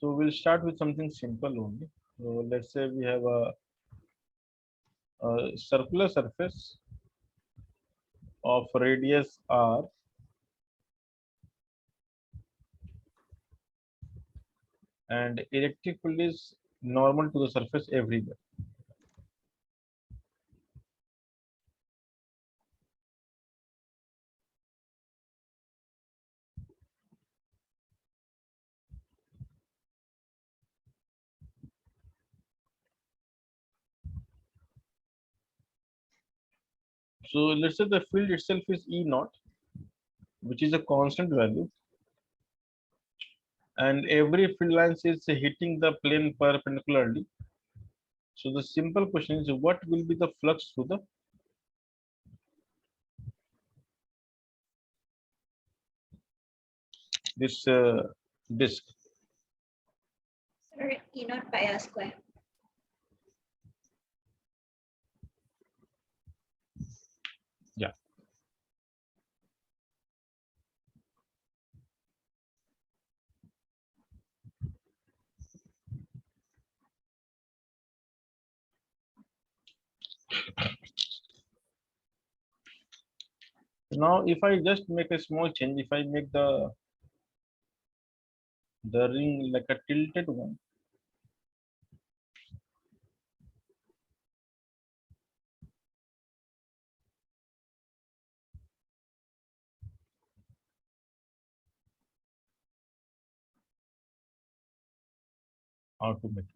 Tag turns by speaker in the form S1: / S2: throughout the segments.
S1: So we'll start with something simple only. So let's say we have a circular surface of radius r and electric field is normal to the surface everywhere. So let's say the field itself is E naught, which is a constant value, and every field lines is hitting the plane perpendicularly. So the simple question is, what will be the flux through the this disk?
S2: Sir, E naught pi r square.
S1: Yeah. Now, if I just make a small change, if I make the ring like a tilted one, how to make it?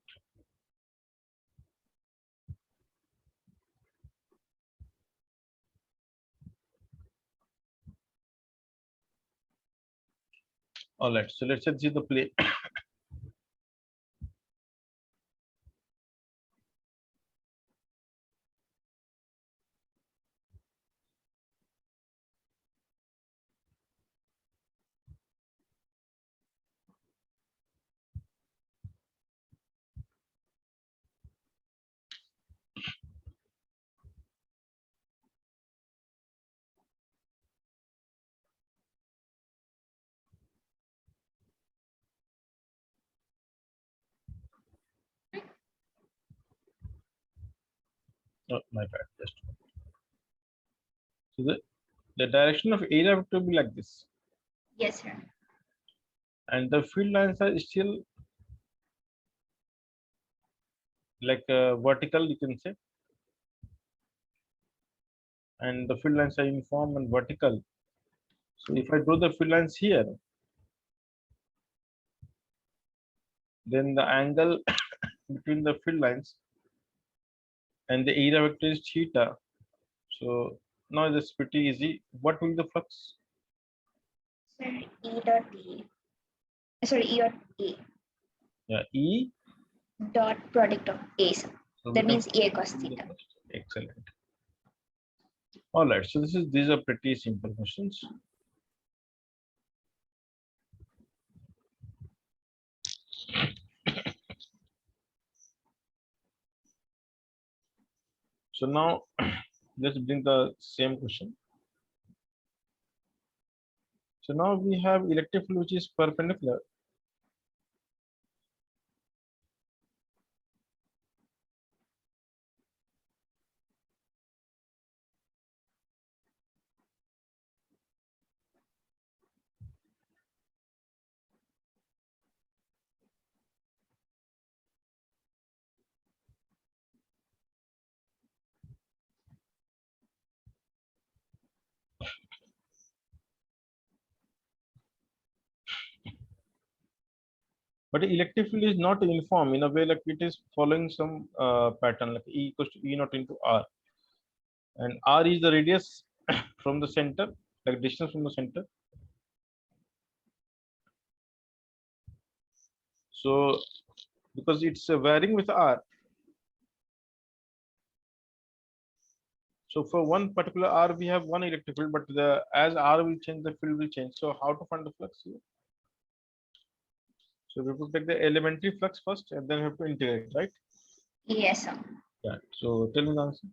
S1: All right. So let's see the play. Oh, my bad. Just so the direction of area have to be like this,
S2: Yes, sir.
S1: and the field lines are still like vertical, you can say, and the field lines are uniform and vertical. So if I draw the field lines here, then the angle between the field lines and the area vector is theta. So now it's pretty easy. What will the flux?
S2: Sir, E dot E. Sorry, E dot A.
S1: Yeah, E.
S2: Dot product of A, sir.
S1: So
S2: That means A cos theta.
S1: excellent. All right. So these are pretty simple questions. So now let's bring the same question. So now we have electric field which is perpendicular. But the electric field is not uniform in a way, like it is following some pattern, like E equals to E naught into R. And R is the radius from the center, like distance from the center. So because it's varying with R. So for one particular R, we have one electric field, but as R will change, the field will change. So how to find the flux here? So we have to take the elementary flux first, and then we have to integrate, right?
S2: Yes, sir.
S1: Yeah. So tell me the answer.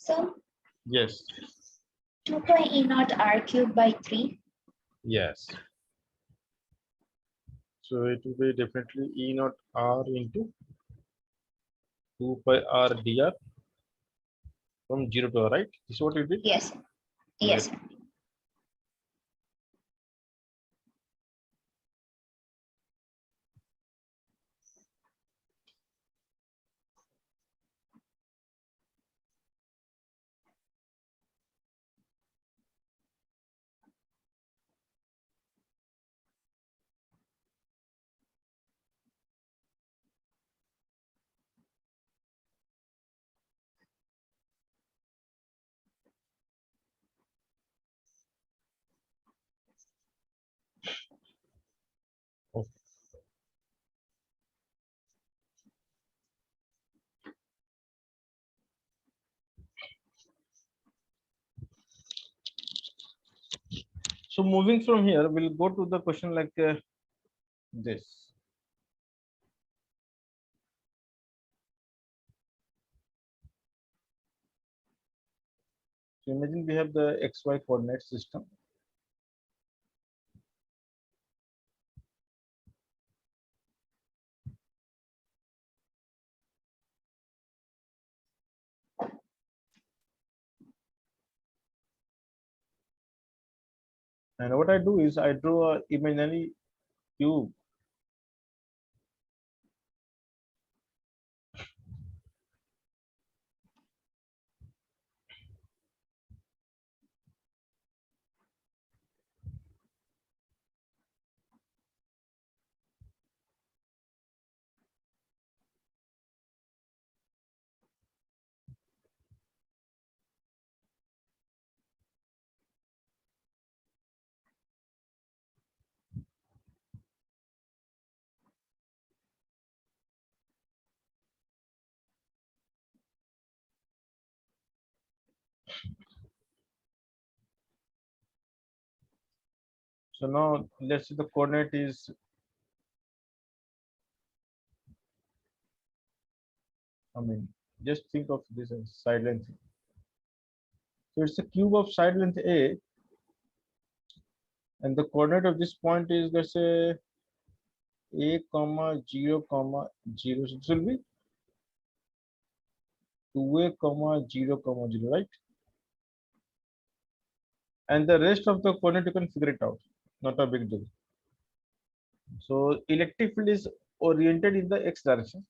S2: So
S1: Yes.
S2: 2 pi E naught R cubed by 3.
S1: Yes. So it will be definitely E naught R into 2 pi R dr from 0 to R, right? This is what you did?
S2: Yes.
S1: Let
S2: Yes.
S1: okay. So moving from here, we'll go to the question like this. So imagine we have the XY coordinate system. And what I do is I draw a imaginary cube. So now let's say the coordinate is, I mean, just think of this as side length. So it's a cube of side length A, and the coordinate of this point is, let's say, A comma 0 comma 0. So this will be 2A comma 0 comma 0, right? And the rest of the coordinate you can figure it out. Not a big deal. So electric field is oriented in the x direction.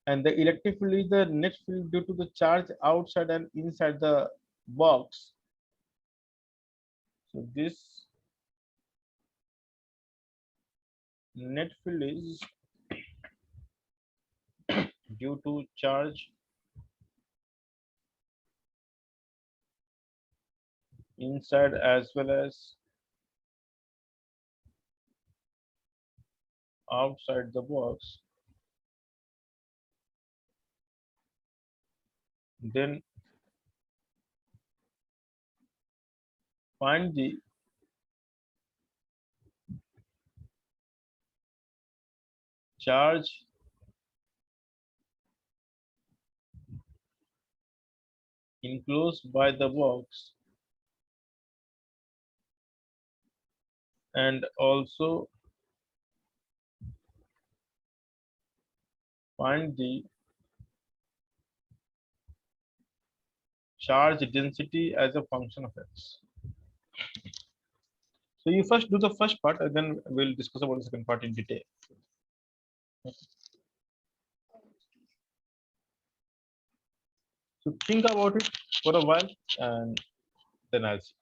S1: And the electric field is the net field due to the charge outside and inside the box. So this net field is due to charge inside as well as outside the box. Then find the charge enclosed by the box and also find the charge density as a function of x. So you first do the first part and then we'll discuss about the second part in detail. So think about it for a while and then I'll see.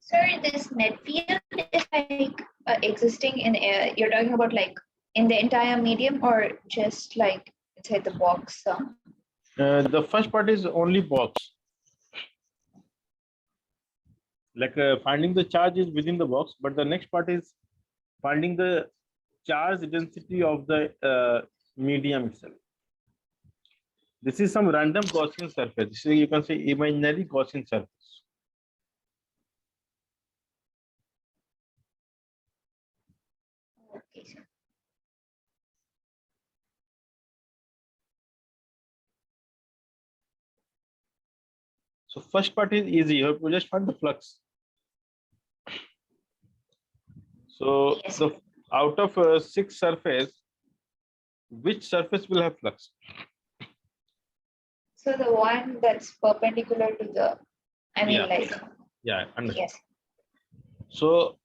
S2: Sir, this net field is like existing in air. You're talking about like in the entire medium or just like inside the box?
S1: The first part is only box. Like finding the charge is within the box, but the next part is finding the charge density of the medium itself. This is some random Gaussian surface. So you can say imaginary Gaussian surface.
S2: Okay, sir.
S1: So first part is easy. You have to just find the flux. So
S2: Yes.
S1: the out of 6 surface, which surface will have flux?
S2: So the one that's perpendicular to the, I mean,
S1: Yeah.
S2: like,
S1: Yeah, understood.
S2: yes.
S1: So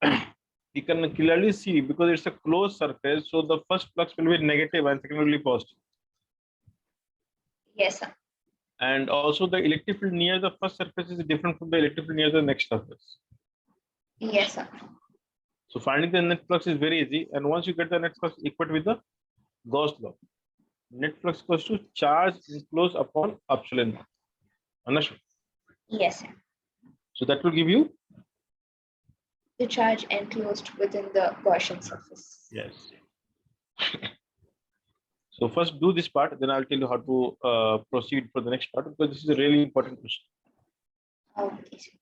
S1: you can clearly see because it's a closed surface. So the first flux will be negative and second will be positive.
S2: Yes, sir.
S1: And also the electric field near the first surface is different from the electric field near the next surface.
S2: Yes, sir.
S1: So finding the net flux is very easy. And once you get the net flux equate with the Gauss law, net flux equals to charge enclosed upon epsilon. Understood?
S2: Yes, sir.
S1: So that will give you.
S2: The charge enclosed within the Gaussian surface.
S1: Yes. So first do this part, then I'll tell you how to proceed for the next part because this is a really important question.
S2: Okay, sir.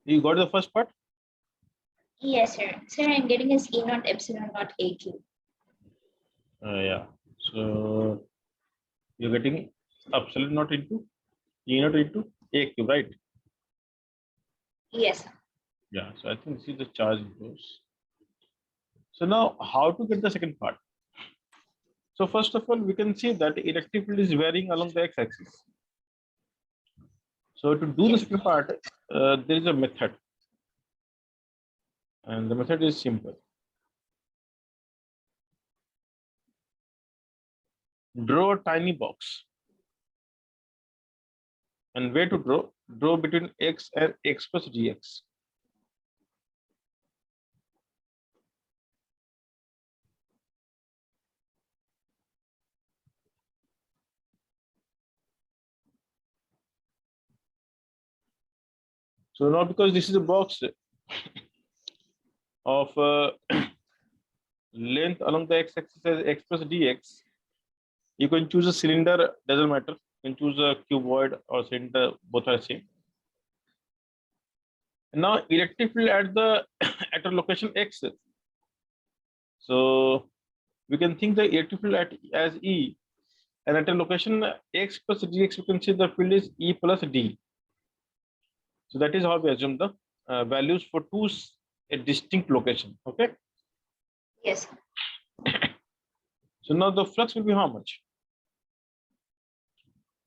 S1: You got the first part?
S2: Yes, sir. Sir, I'm getting is E naught epsilon naught AQ.
S1: Yeah. So you're getting epsilon not into E not into A cube, right?
S2: Yes, sir.
S1: Yeah. So I think this is the charge enclosed. So now how to get the second part? So first of all, we can see that electric field is varying along the x-axis. So to do the
S2: Yes.
S1: second part, there is a method, and the method is simple. Draw a tiny box, and where to draw? Draw between x and x plus dx. So now because this is a box of length along the x-axis as x plus dx, you can choose a cylinder, doesn't matter. You can choose a cuboid or cylinder, both are same. And now electric field at the at a location x. So we can think the electric field as E, and at a location x plus dx, we can see the field is E plus D. So that is how we assume the values for a distinct location. Okay.
S2: Yes.
S1: So now the flux will be how much?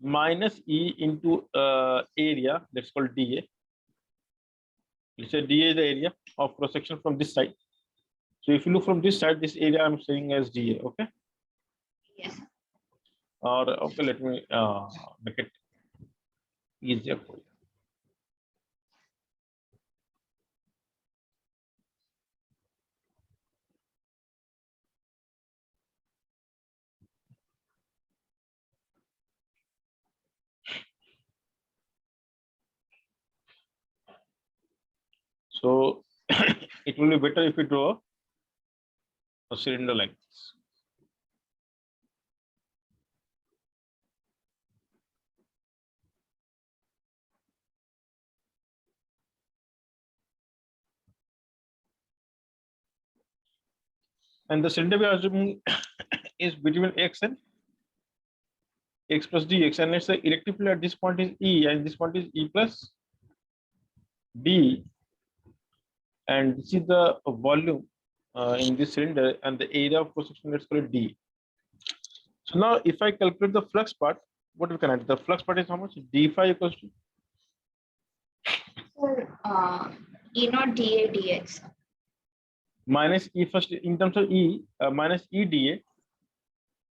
S1: Minus E into area, that's called dA. Let's say dA is the area of cross section from this side. So if you look from this side, this area I'm saying as dA. Okay.
S2: Yes.
S1: Or okay, let me make it easier for you. So it will be better if you draw a cylinder like this. And the cylinder we are assuming is between x and x plus dx, and let's say electric field at this point is E, and this point is E plus D, and this is the volume in this cylinder, and the area of cross section, let's call it D. So now if I calculate the flux part, what we can add? The flux part is how much? D phi equals to
S2: Sir, E naught dA dx.
S1: minus E first in terms of E, minus E dA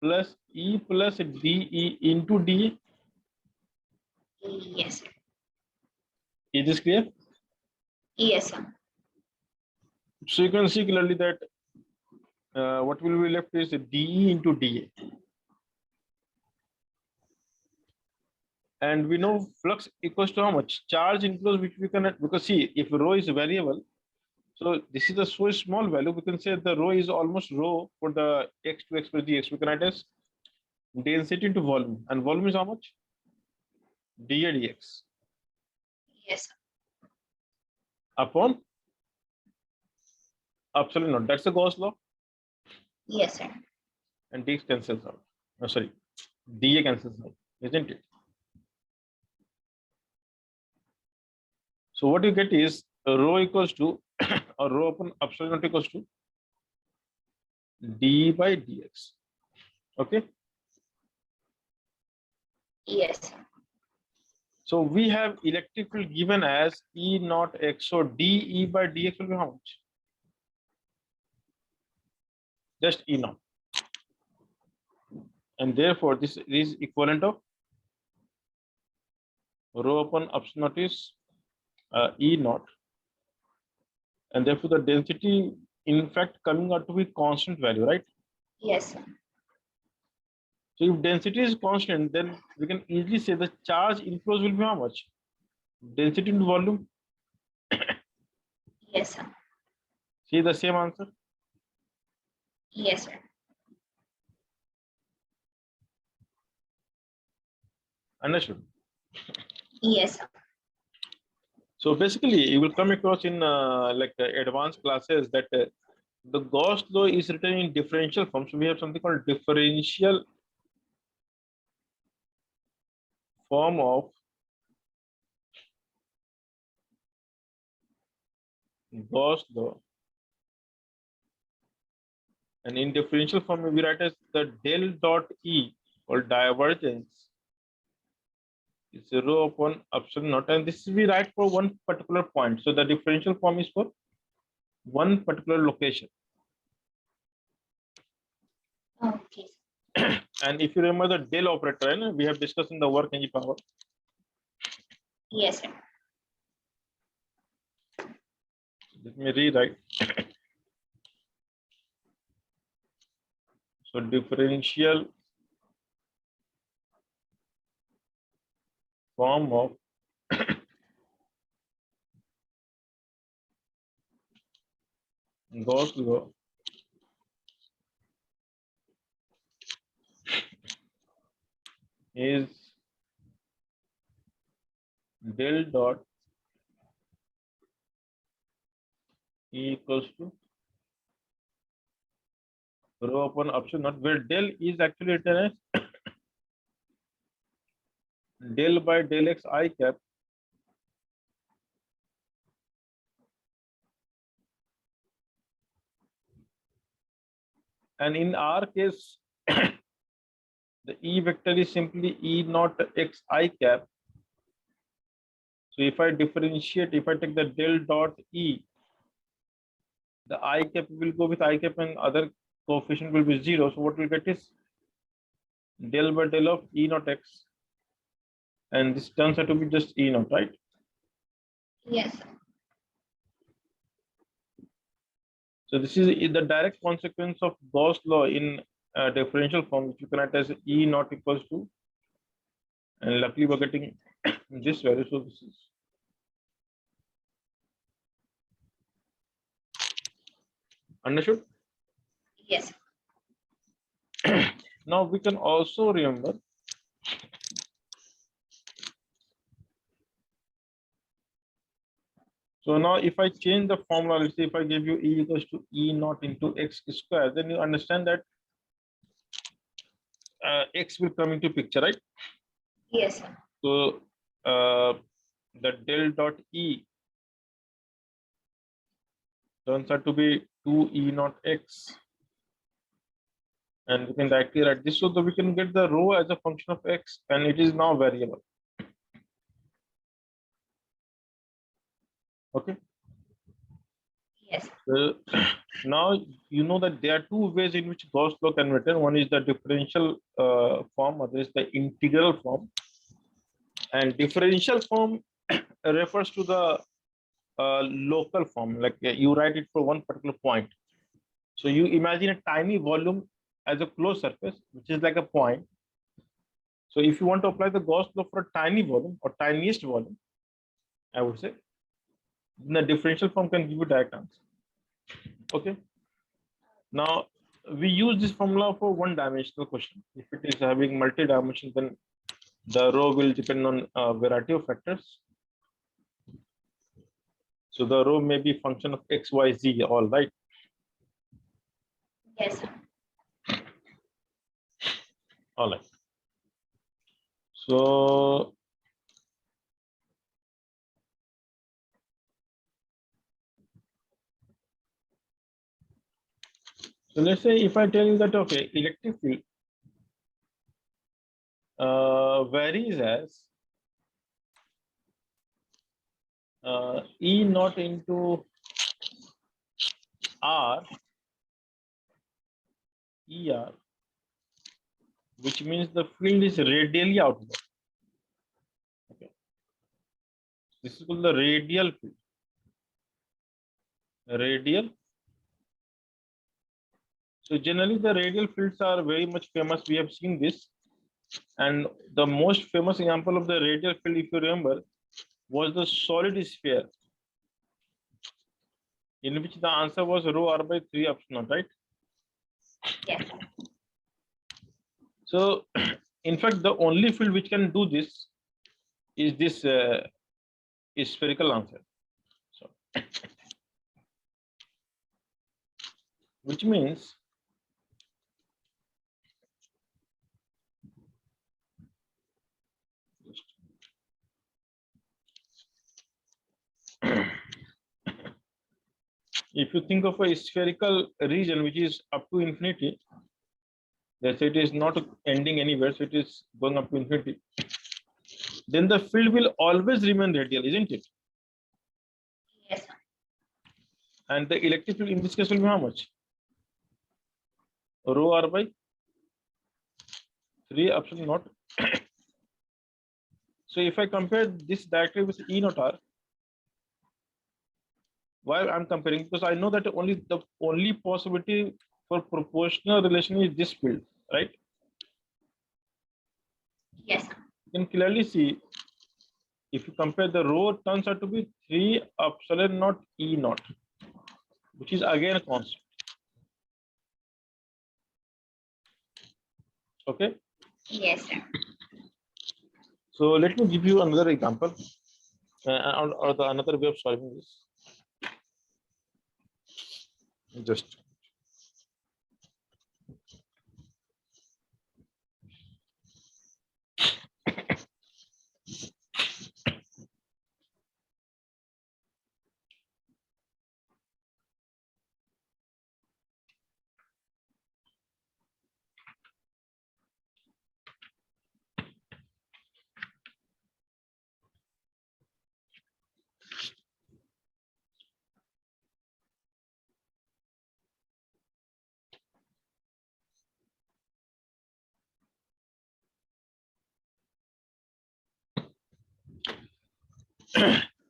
S1: plus E plus DE into dA.
S2: Yes, sir.
S1: Is this clear?
S2: Yes, sir.
S1: So you can see clearly that what will be left is DE into dA. And we know flux equals to how much? Charge enclosed, which we can, because see, if rho is a variable, so this is a so small value, we can say the rho is almost rho for the x to x plus dx. We can add as density into volume, and volume is how much? dA dx
S2: Yes, sir.
S1: upon epsilon naught. That's the Gauss law,
S2: Yes, sir.
S1: and dx cancels out. Oh, sorry, dA cancels out, isn't it? So what you get is rho equals to or rho upon epsilon naught equals to d by dx. Okay.
S2: Yes, sir.
S1: So we have electric field given as E naught x. So dE by dx will be how much? Just E naught. And therefore this is equivalent of rho upon epsilon naught is E naught. And therefore the density in fact coming out to be constant value, right?
S2: Yes, sir.
S1: So if density is constant, then we can easily say the charge enclosed will be how much? Density into volume.
S2: Yes, sir.
S1: See the same answer.
S2: Yes, sir.
S1: Understood?
S2: Yes, sir.
S1: So basically, you will come across in advanced classes that the Gauss law is written in differential form. So we have something called differential form of Gauss law, and in differential form we write as the del dot E or divergence is rho upon epsilon naught, and this we write for one particular point. So the differential form is for one particular location.
S2: Okay.
S1: And if you remember the del operator, and we have discussed in the work energy power.
S2: Yes, sir.
S1: Let me rewrite. So differential form of Gauss law is del dot E equals to rho upon epsilon naught, where del is actually written as del by del x I cap and in our case the E vector is simply E naught x I cap. So if I differentiate, if I take the del dot E, the I cap will go with I cap and other coefficient will be 0. So what we'll get is del by del of E naught x, and this turns out to be just E naught, right?
S2: Yes, sir.
S1: So this is the direct consequence of Gauss law in differential form, which you can write as E naught equals to, and luckily we're getting this value. So this is understood.
S2: Yes.
S1: Now we can also remember so now if I change the formula, let's say if I give you E equals to E naught into x square, then you understand that x will come into picture, right?
S2: Yes, sir.
S1: So the del dot E turns out to be 2 E naught x, and we can directly write this so that we can get the rho as a function of x, and it is now variable. Okay.
S2: Yes.
S1: So now you know that there are two ways in which Gauss law can be written. One is the differential form, other is the integral form. And differential form refers to the local form, like you write it for one particular point. So you imagine a tiny volume as a closed surface, which is like a point. So if you want to apply the Gauss law for a tiny volume or tiniest volume, I would say, then the differential form can give you direct answer. Okay. Now we use this formula for one-dimensional question. If it is having multi-dimension, then the rho will depend on a variety of factors. So the rho may be function of x, y, z, all right.
S2: Yes, sir.
S1: All right. So let's say if I tell you that okay, electric field varies as E naught into R ER, which means the field is radially outward. Okay. This is called the radial field. Radial. So generally the radial fields are very much famous. We have seen this. And the most famous example of the radial field, if you remember, was the solid sphere, in which the answer was rho r by 3 epsilon, right?
S2: Yes.
S1: So in fact, the only field which can do this is this is spherical answer. So, which means if you think of a spherical region which is up to infinity, let's say it is not ending anywhere, so it is going up to infinity, then the field will always remain radial, isn't it?
S2: Yes, sir.
S1: And the electric field in this case will be how much? Rho r by 3 epsilon naught. So if I compare this directly with E naught r, why I'm comparing? Because I know that the only possibility for proportional relation is this field, right?
S2: Yes, sir.
S1: You can clearly see if you compare, the rho turns out to be 3 epsilon naught E naught, which is again a constant. Okay.
S2: Yes, sir.
S1: So let me give you another example, or another way of solving this. Just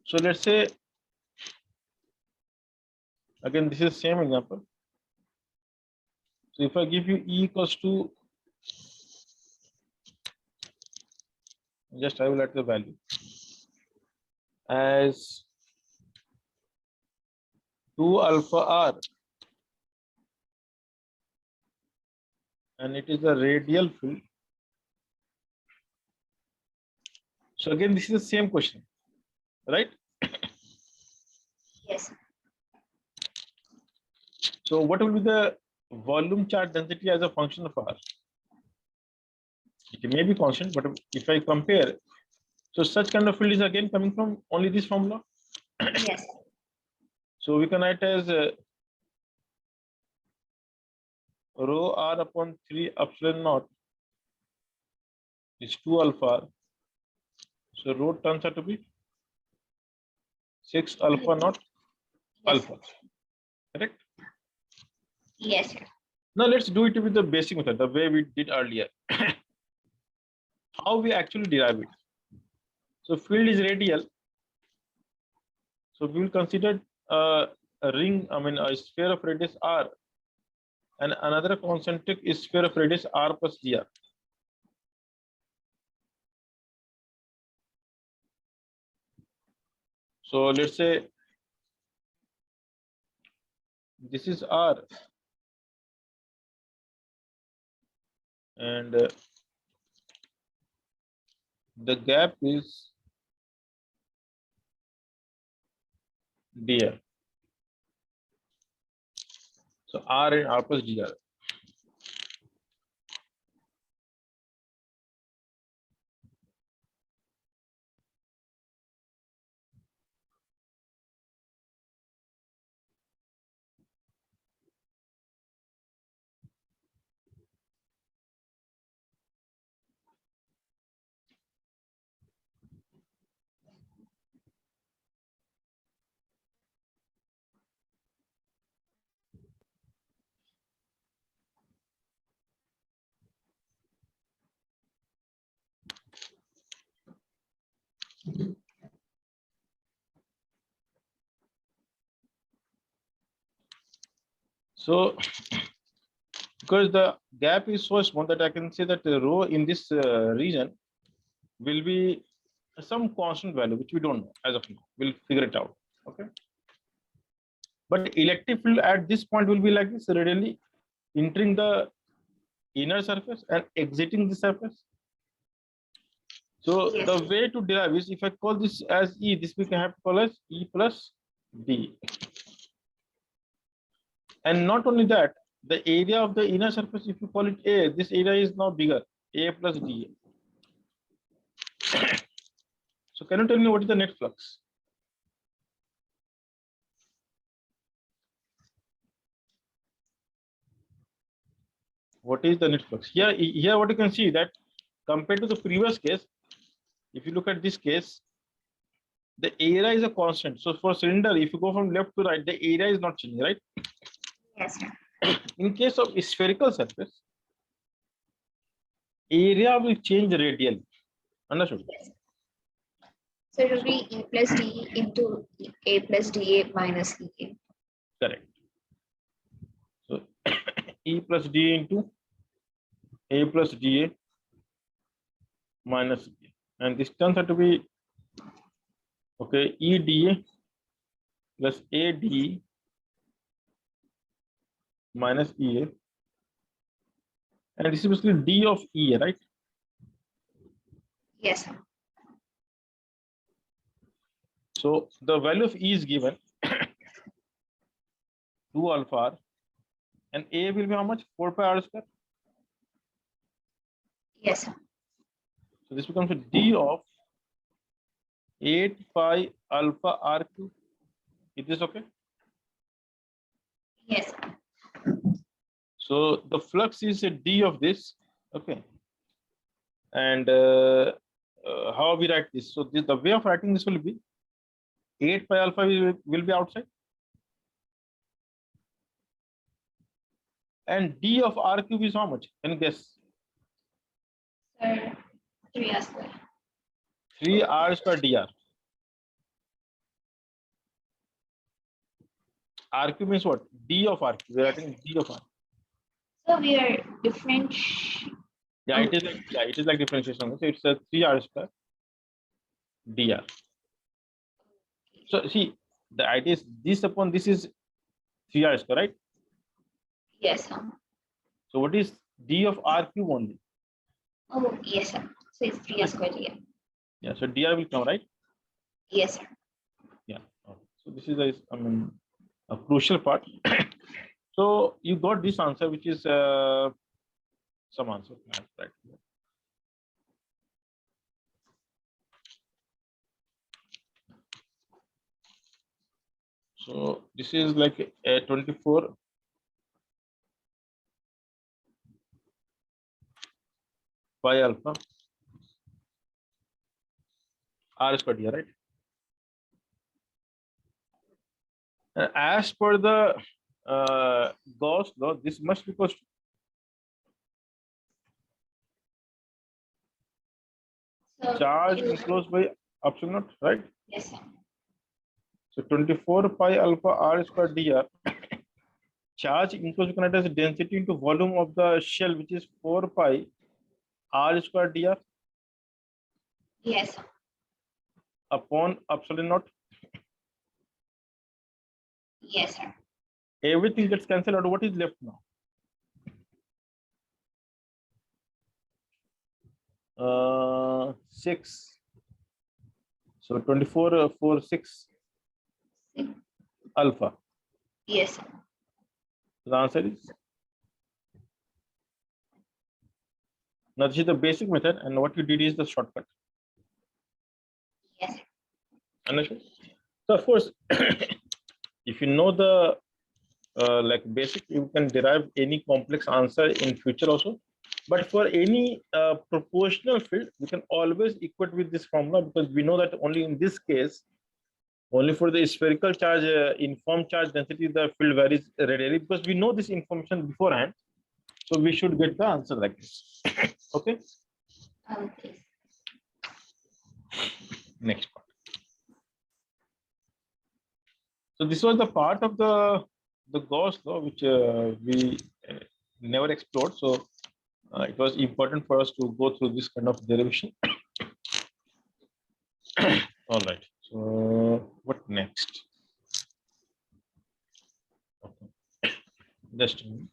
S1: so let's say again this is same example. So if I give you E equals to, just I will write the value as 2 alpha r, and it is a radial field. So again, this is the same question, right?
S2: Yes, sir.
S1: So what will be the volume charge density as a function of r? It may be constant, but if I compare, so such kind of field is again coming from only this formula.
S2: Yes.
S1: So we can write as rho r upon 3 epsilon naught is 2 alpha r. So rho turns out to be 6 alpha naught
S2: Yes,
S1: alpha. Correct?
S2: yes, sir.
S1: Now let's do it with the basic method, the way we did earlier. How we actually derive it. So field is radial. So we will consider a ring, a sphere of radius r, and another concentric is sphere of radius r plus dr. So let's say this is r, and the gap is dr. So r and r plus dr. So because the gap is so small that I can say that the rho in this region will be some constant value which we don't know as of now. We'll figure it out. Okay. But electric field at this point will be like this, radially entering the inner surface and exiting the surface. So
S2: Yes.
S1: the way to derive is if I call this as E, this we can have to call as E plus D. And not only that, the area of the inner surface, if you call it A, this area is now bigger, A plus D. So can you tell me what is the net flux? What is the net flux? Here what you can see that compared to the previous case, if you look at this case, the area is a constant. So for cylinder, if you go from left to right, the area is not changing, right?
S2: Yes, sir.
S1: In case of spherical surface, area will change radially. Understood?
S2: Yes. So it will be E plus D into A plus DA minus EA.
S1: Correct. So E plus D into A plus DA minus E. And this turns out to be, okay, EDA plus ADE minus EA. And this is basically D of E, right?
S2: Yes, sir.
S1: So the value of E is given 2 alpha r, and A will be how much? 4 pi r square.
S2: Yes, sir.
S1: So this becomes a D of 8 pi alpha r cube. Is this okay?
S2: Yes, sir.
S1: So the flux is a D of this, okay. And how we write this? So the way of writing this will be 8 pi alpha will be outside, and D of r cube is how much? Can you guess?
S2: Sir, 3R square.
S1: 3 r square dr. R cube means what? D of r cube. We are writing D of r.
S2: So we are different.
S1: Yeah, it is like differentiation. So it's a 3 r square dr. So see, the idea is this upon this is 3 r square, right?
S2: Yes, sir.
S1: So what is D of r cube only?
S2: Oh, yes, sir. So it's 3R square here.
S1: Yeah, so dr will come, right?
S2: Yes, sir.
S1: Yeah. Okay. So this is a crucial part. So you got this answer, which is some answer. Right. So this is like a 24 pi alpha r squared here, right? As per the Gauss law, this must be equals to
S2: So
S1: charge
S2: it will-
S1: enclosed by epsilon naught, right?
S2: Yes, sir.
S1: So 24 pi alpha r squared dr. Charge enclosed connected as density into volume of the shell, which is 4 pi r squared dr
S2: Yes, sir.
S1: upon epsilon naught.
S2: Yes, sir.
S1: Everything gets cancelled out. What is left now? 6. So 24 4 6 alpha.
S2: Yes, sir.
S1: So the answer is, now this is the basic method, and what you did is the shortcut.
S2: Yes, sir.
S1: Understood? So of course, if you know the like basic, you can derive any complex answer in future also. But for any proportional field, we can always equate with this formula, because we know that only in this case, only for the spherical charge, informed charge density, the field varies radially, because we know this information beforehand. So we should get the answer like this. Okay.
S2: Okay.
S1: Next part. So this was the part of the Gauss law which we never explored. So it was important for us to go through this kind of derivation. All right. So what next? Okay. Just a minute.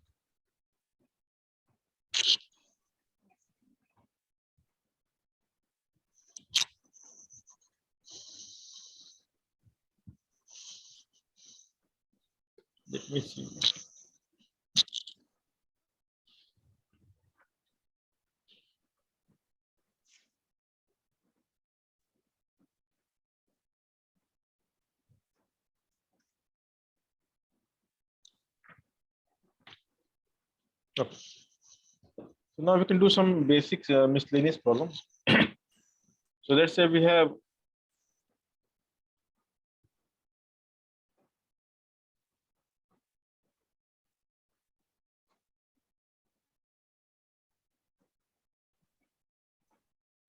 S1: Let me see. Okay. So now we can do some basic miscellaneous problems. So let's say we have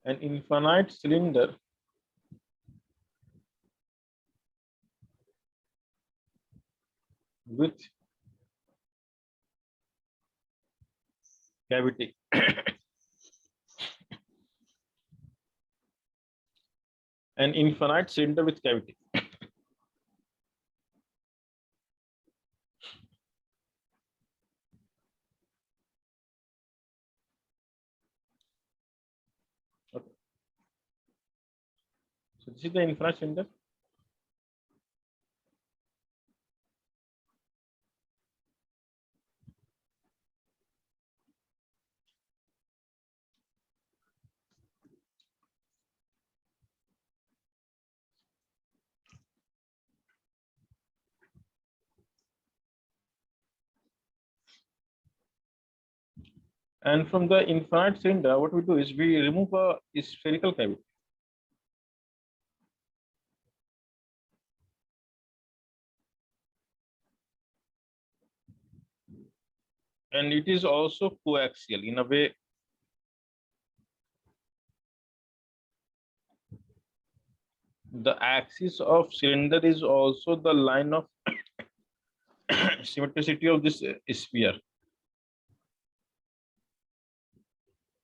S1: an infinite cylinder with cavity. An infinite cylinder with cavity. Okay. So this is the infinite cylinder. And from the infinite cylinder, what we do is we remove a spherical cavity. And it is also coaxial in a way. The axis of cylinder is also the line of symmetricity of this sphere.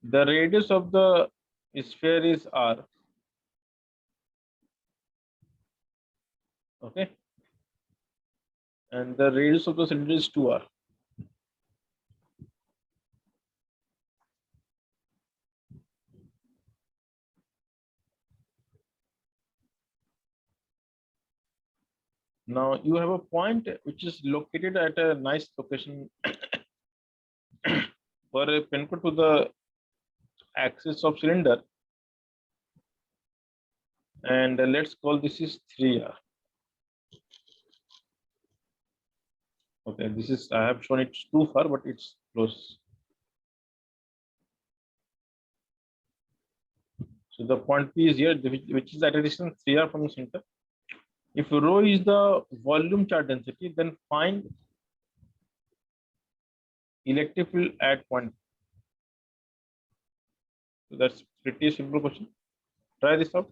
S1: The radius of the sphere is r. Okay. And the radius of the cylinder is 2r. Now you have a point which is located at a nice location for a pinpoint to the axis of cylinder, and let's call this is 3r. Okay, this is, I have shown it's too far, but it's close. So the point P is here, which is at a distance 3r from the center. If rho is the volume charge density, then find electric field at point. So that's pretty simple question. Try this out.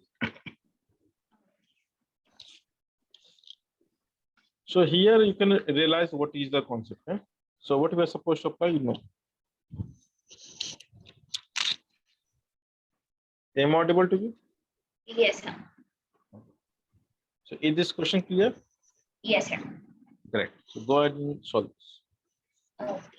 S1: So here you can realize what is the concept. Eh? So what we are supposed to apply, you know. Am I audible to you?
S2: Yes, sir.
S1: So is this question clear?
S2: Yes, sir.
S1: Correct. So go ahead and solve this.
S2: Okay.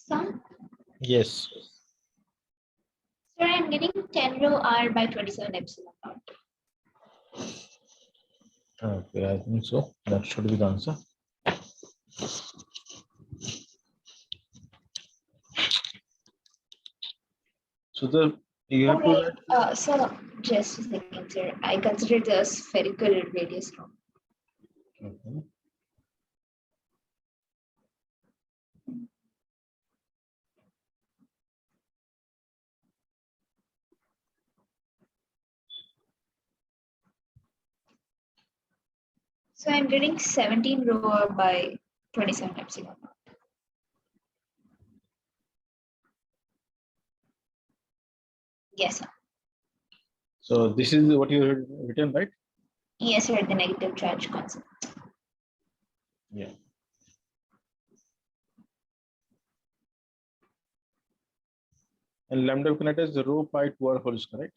S2: Sir,
S1: Yes.
S2: I'm getting 10 rho r by 27 epsilon naught.
S1: Okay, I think so. That should be the answer. So you have to
S2: Okay,
S1: write.
S2: so just a second, sir. I consider the spherical radius wrong.
S1: Okay.
S2: So I'm getting 17 rho r by 27 epsilon naught. Yes, sir.
S1: So this is what you have written, right?
S2: Yes, sir. The negative charge concept.
S1: Yeah. And lambda we can write as rho pi 2r whole square, right?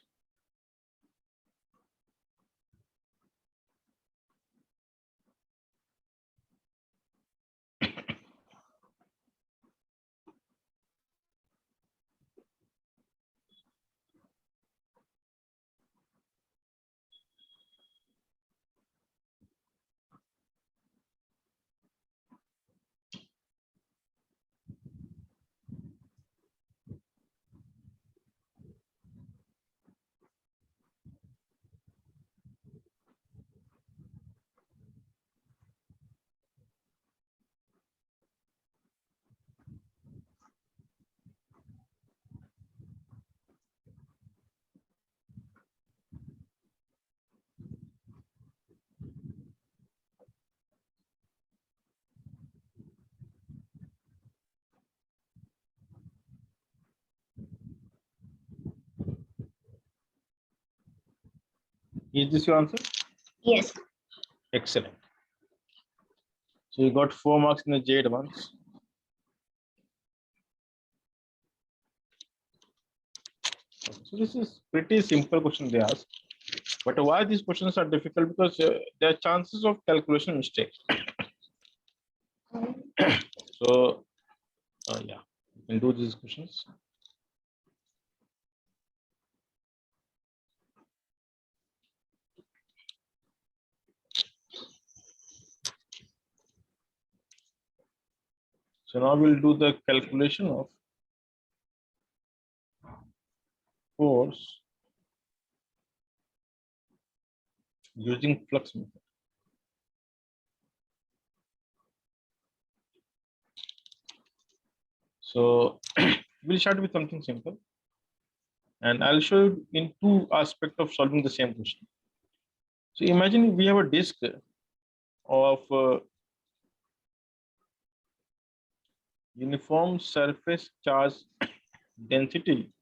S1: Is this your answer?
S2: Yes.
S1: Excellent. So you got 4 marks in the J advance. So this is pretty simple question they ask. But why these questions are difficult? Because there are chances of calculation mistake. So yeah, you can do these questions. So now we'll do the calculation of force using flux method. So we'll start with something simple, and I'll show you in two aspects of solving the same question. So imagine we have a disk of uniform surface charge density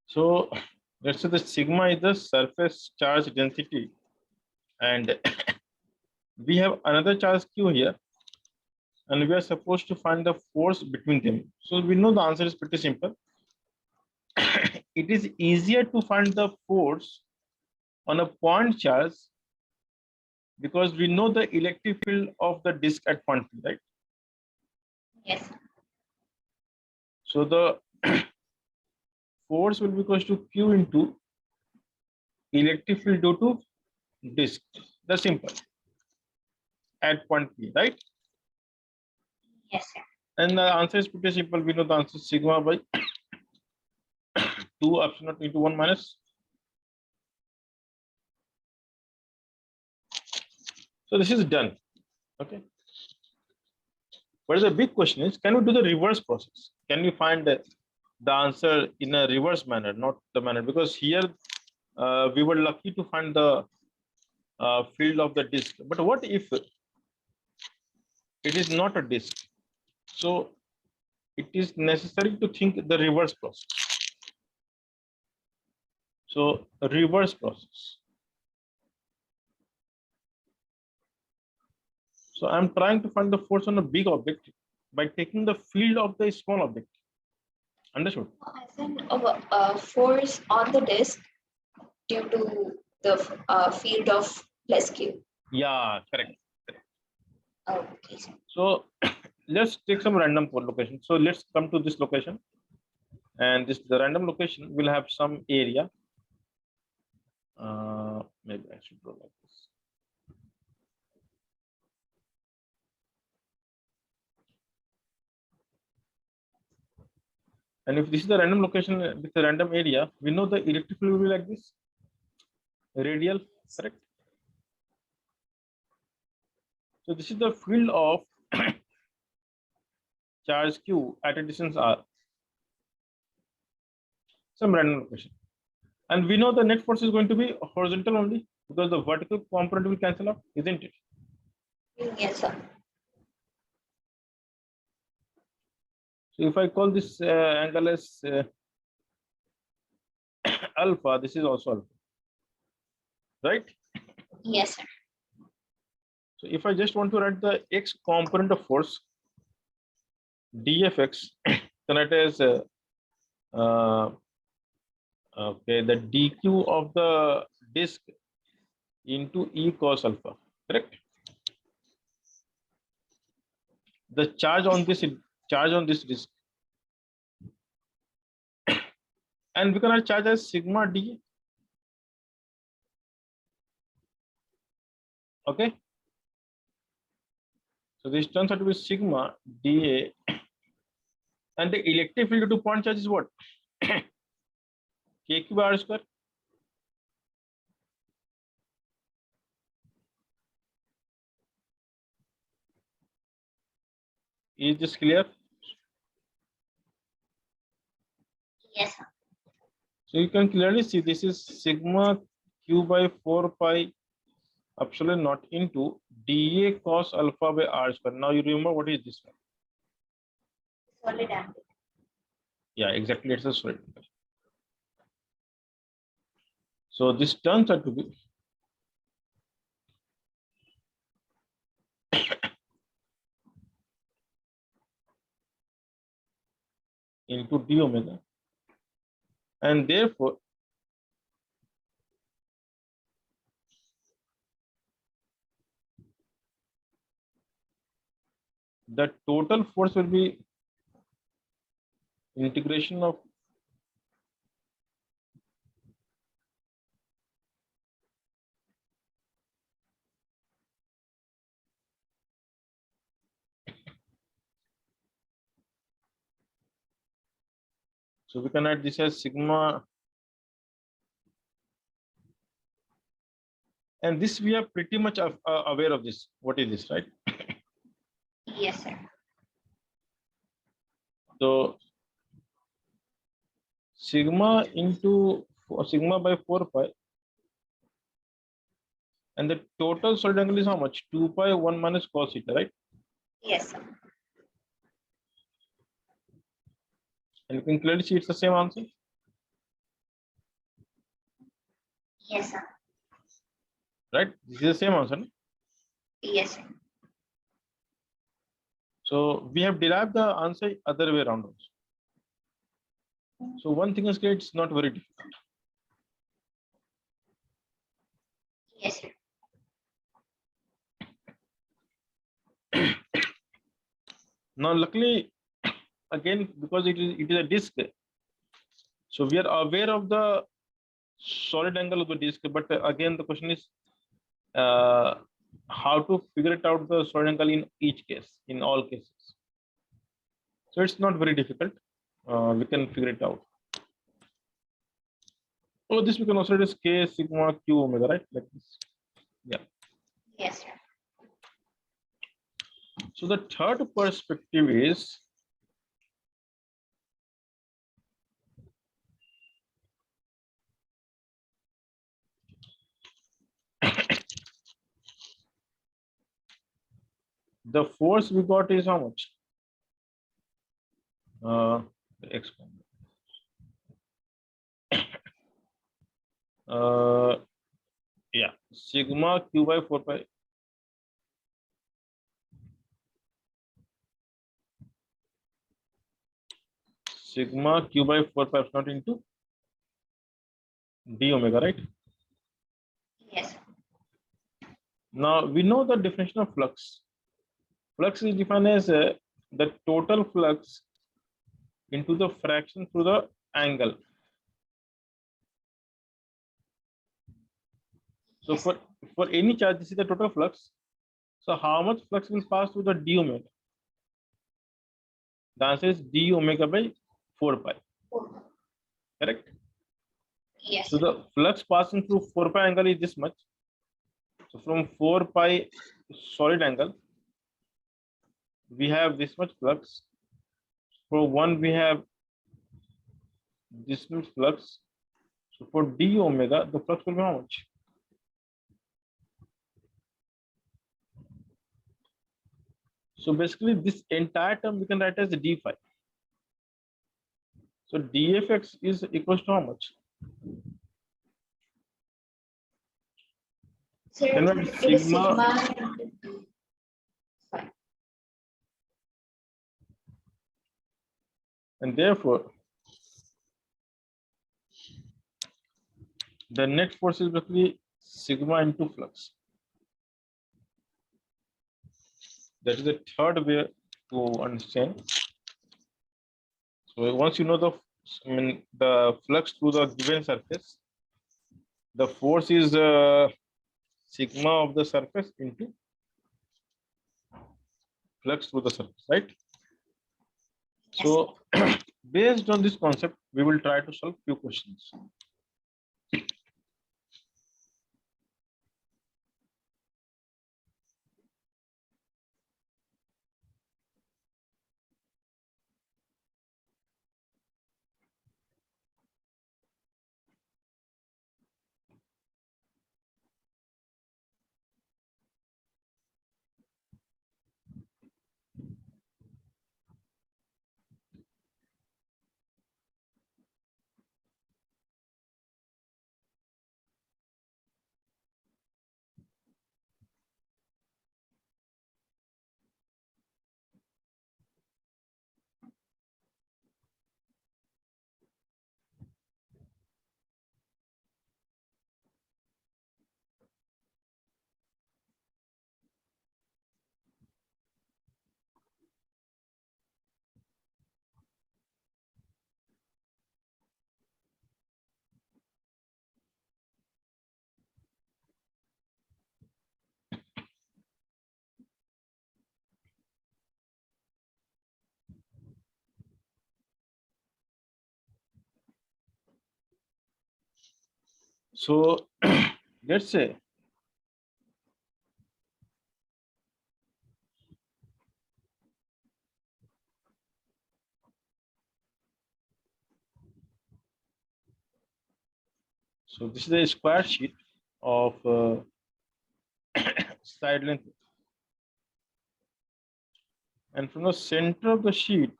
S1: So let's say the sigma is the surface charge density, and we have another charge q here, and we are supposed to find the force between them. So we know the answer is pretty simple. It is easier to find the force on a point charge because we know the electric field of the disk at point P, right?
S2: Yes.
S1: So the force will be equal to q into electric field due to disk. That's simple. At point P, right?
S2: Yes, sir.
S1: And the answer is pretty simple. We know the answer is sigma by 2 epsilon naught into 1 minus. So this is done. Okay. But the big question is, can we do the reverse process? Can we find the answer in a reverse manner, not the manner, because here we were lucky to find the field of the disk. But what if it is not a disk? So it is necessary to think the reverse process. So reverse process. So I'm trying to find the force on a big object by taking the field of the small object. Understood?
S2: I sent a force on the disk due to the field of less Q.
S1: Yeah, correct.
S2: Okay.
S1: So let's take some random location. So let's come to this location, and the random location will have some area. Maybe I should draw like this. And if this is the random location with a random area, we know the electric field will be like this, radial, correct? So this is the field of charge Q at a distance r, some random location. And we know the net force is going to be horizontal only because the vertical component will cancel out, isn't it?
S2: Yes, sir.
S1: So if I call this angle as alpha, this is also alpha, right?
S2: Yes, sir.
S1: So if I just want to write the x component of force, dfx, then it is okay, the dq of the disk into E cos alpha, correct? The charge on this disk, and we can write charge as sigma d. Okay, so this turns out to be sigma dA, and the electric field to point charge is what? K cube r square. Is this clear?
S2: Yes, sir.
S1: So you can clearly see this is sigma q by 4 pi epsilon naught into dA cos alpha by r square. Now you remember what is this one?
S2: Solid angle.
S1: Yeah, exactly. It's a solid angle. So this turns out to be into d omega, and therefore the total force will be integration of so we can write this as sigma, and this we are pretty much aware of this. What is this, right?
S2: Yes, sir.
S1: So sigma into sigma by 4 pi, and the total solid angle is how much? 2 pi 1 minus cos theta, right?
S2: Yes, sir.
S1: And you can clearly see it's the same answer.
S2: Yes, sir.
S1: Right? This is the same answer. No?
S2: Yes, sir.
S1: So we have derived the answer other way around also. So one thing is clear, it's not very difficult.
S2: Yes, sir.
S1: Now luckily, again, because it is a disk, so we are aware of the solid angle of the disk, but again the question is how to figure it out the solid angle in each case, in all cases. So it's not very difficult. We can figure it out. Oh, this we can also write as k sigma q omega, right? Like this. Yeah.
S2: Yes, sir.
S1: So the third perspective is The force we got is how much? X. Yeah, sigma q by 4 pi. Sigma q by 4 pi epsilon into d omega, right?
S2: Yes.
S1: Now we know the definition of flux. Flux is defined as the total flux into the fraction through the angle. So
S2: Yes.
S1: for any charge, this is the total flux. So how much flux will pass through the d omega? The answer is d omega by 4 pi. Correct?
S2: Yes.
S1: So the flux passing through 4 pi angle is this much. So from 4 pi solid angle, we have this much flux. For one, we have this much flux. So for d omega, the flux will be how much? So basically, this entire term we can write as d phi. So dfx is equals to how much?
S2: So
S1: Can we write
S2: it is
S1: sigma,
S2: sigma.
S1: and therefore the net force is basically sigma into flux. That is the third way to understand. So once you know the flux through the given surface, the force is sigma of the surface into flux through the surface, right?
S2: Yes.
S1: So based on this concept, we will try to solve few questions. So let's say so this is a square sheet of side length, and from the center of the sheet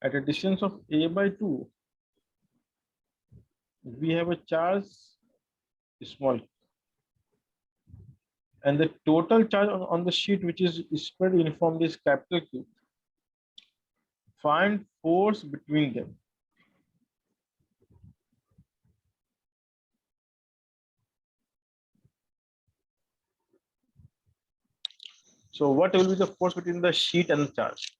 S1: at a distance of a by 2, we have a charge small, and the total charge on the sheet which is spread uniformly is capital Q. Find force between them. So what will be the force between the sheet and the charge?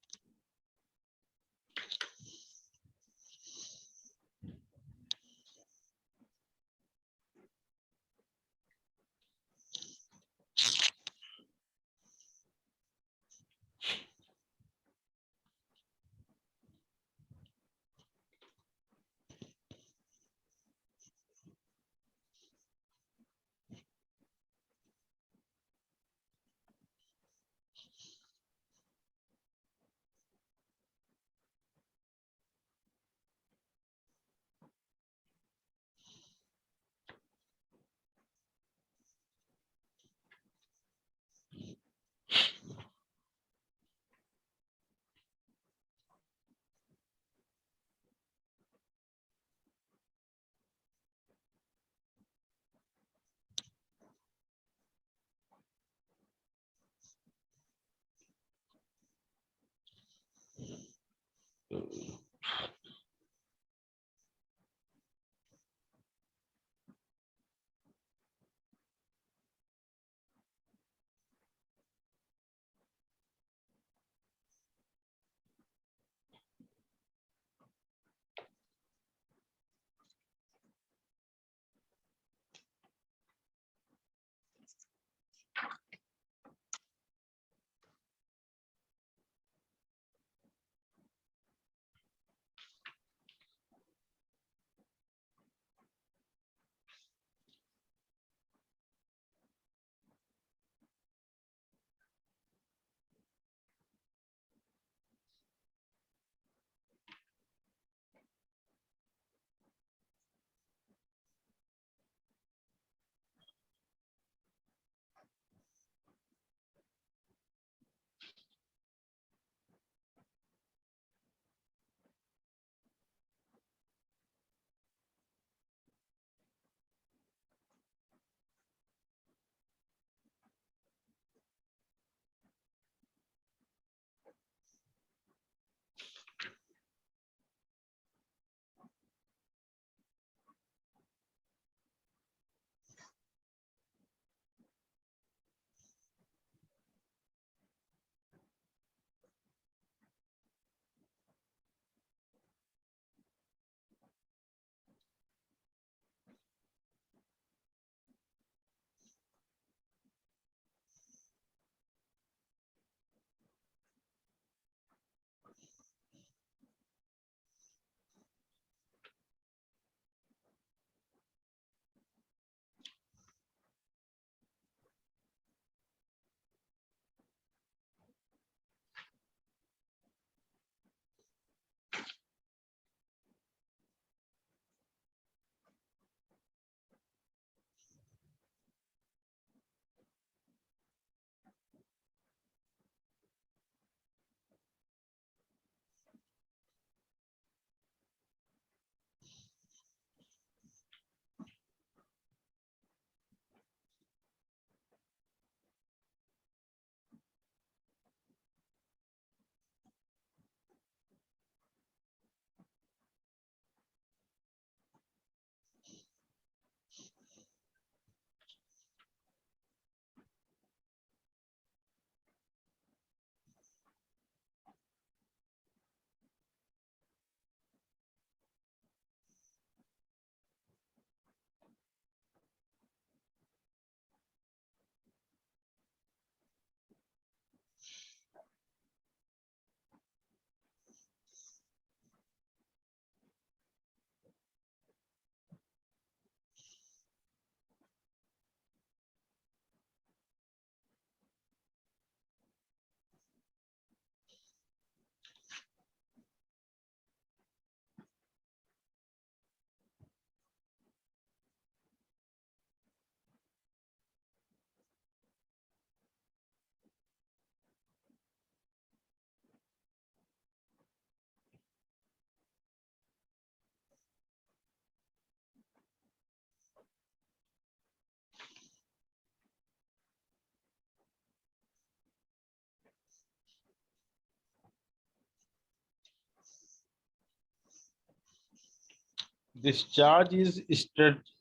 S1: this charge is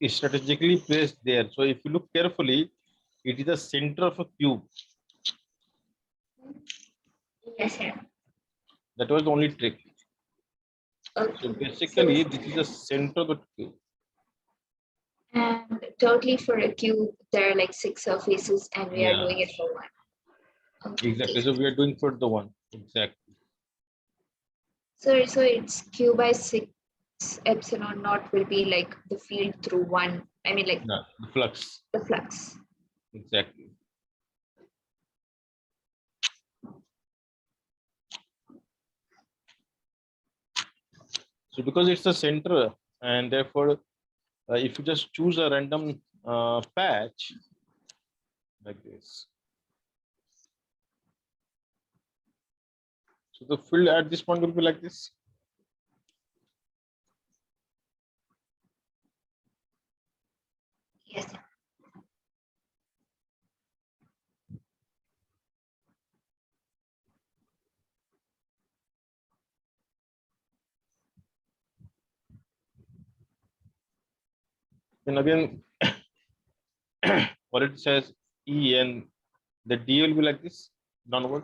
S1: strategically placed there. So if you look carefully, it is the center of a cube.
S2: Yes, sir.
S1: That was the only trick.
S2: Okay.
S1: So basically, this is the center of the cube.
S2: And totally for a cube, there are like 6 surfaces, and we are doing it for one. Okay.
S1: Exactly. So we are doing for the one. Exactly.
S2: So it's q by 6 epsilon naught will be like the field through one. I mean, like
S1: Yeah, the flux.
S2: the flux.
S1: Exactly. So because it's the center, and therefore, if you just choose a random patch like this, so the field at this point will be like this.
S2: Yes.
S1: Then again, what it says E and the D will be like this downward.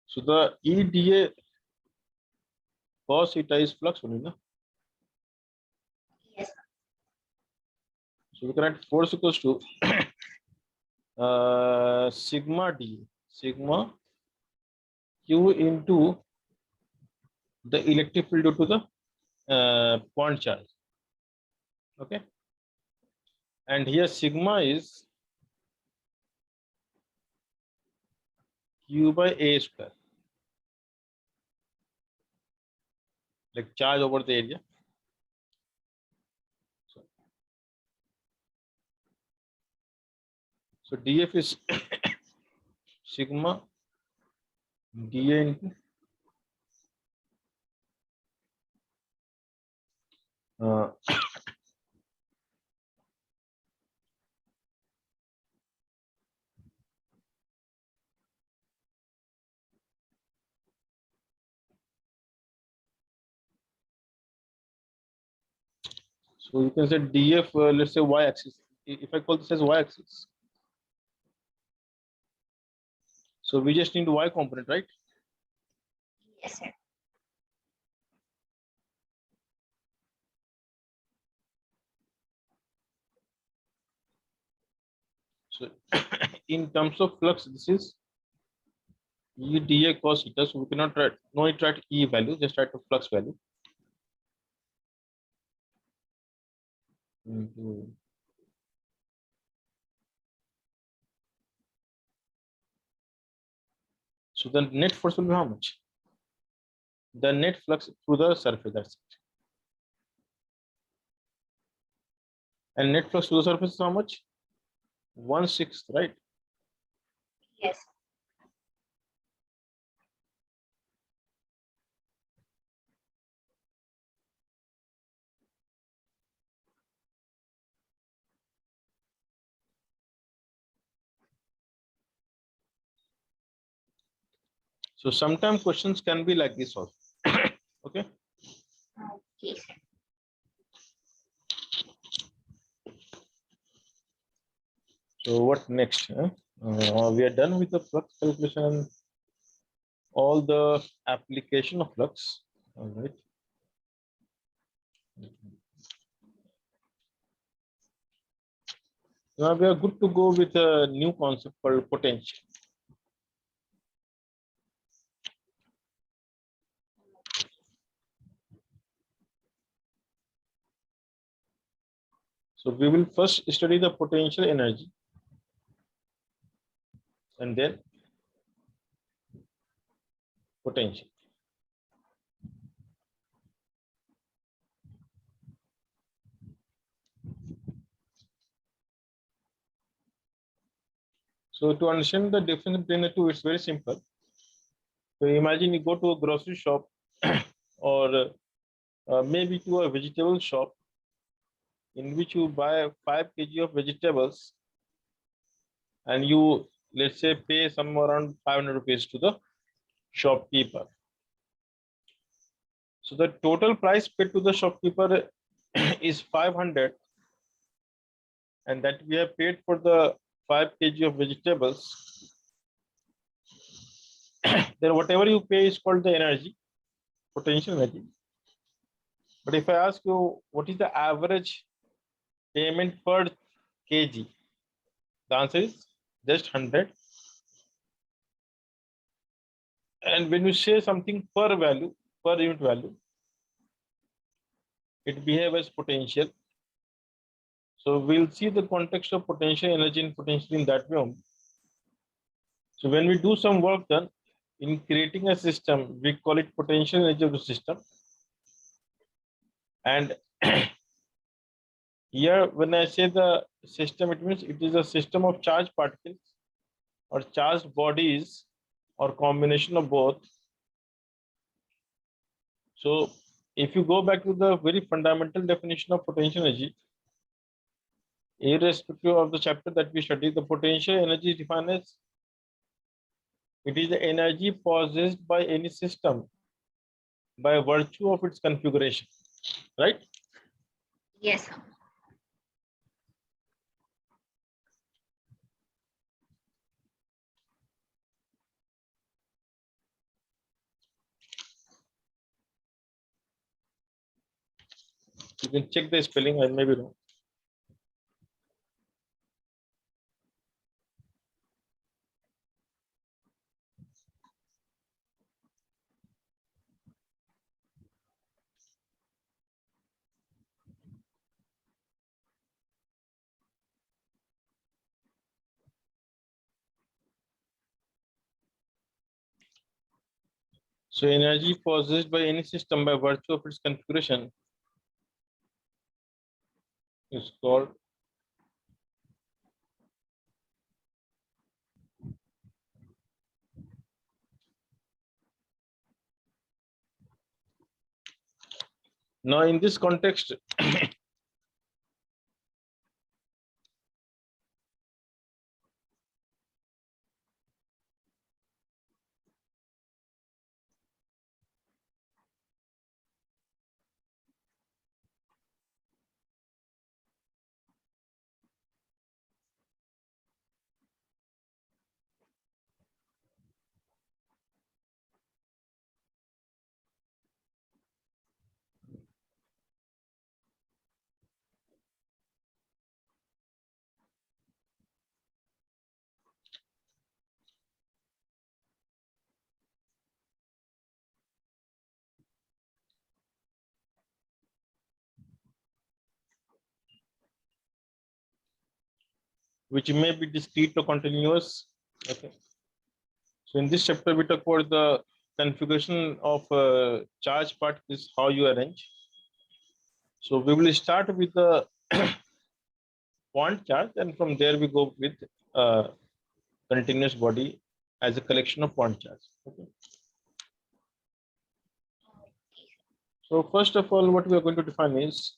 S1: So the EDA cos theta is flux only, no?
S2: Yes.
S1: So we can write force equals to sigma D, sigma Q into the electric field due to the point charge. Okay. And here sigma is Q by A square, like charge over the area. So DF is sigma dA into uh, so you can say DF, let's say y axis. If I call this as y axis, so we just need y component, right?
S2: Yes, sir.
S1: So in terms of flux, this is E dA cos theta. So we cannot write, no need to write E value, just write the flux value. Into so the net force will be how much? The net flux through the surface, that's it. And net flux through the surface is how much? 1/6, right?
S2: Yes.
S1: So sometimes questions can be like this also. Okay.
S2: Okay, sir.
S1: So what next? We are done with the flux calculation and all the application of flux. All right. Now we are good to go with a new concept called potential. So we will first study the potential energy and then potential. So to understand the difference between the two, it's very simple. So imagine you go to a grocery shop or maybe to a vegetable shop, in which you buy 5 kg of vegetables and you, let's say, pay somewhere around 500 rupees to the shopkeeper. So the total price paid to the shopkeeper is 500, and that we have paid for the 5 kg of vegetables. Then whatever you pay is called the energy, potential energy. But if I ask you what is the average payment per kg, the answer is just 100. And when you say something per value, per unit value, it behaves as potential. So we'll see the context of potential energy and potential in that way only. So when we do some work done in creating a system, we call it potential energy of the system. And here, when I say the system, it means it is a system of charged particles or charged bodies or combination of both. So if you go back to the very fundamental definition of potential energy, irrespective of the chapter that we study, the potential energy is defined as it is the energy possessed by any system by virtue of its configuration, right?
S2: Yes, sir.
S1: You can check the spelling, I may be wrong. So energy possessed by any system by virtue of its configuration is called now in this context. Which may be discrete or continuous. Okay. So in this chapter, we talk about the configuration of charge particles, how you arrange. So we will start with the point charge, and from there we go with continuous body as a collection of point charge. Okay. So first of all, what we are going to define is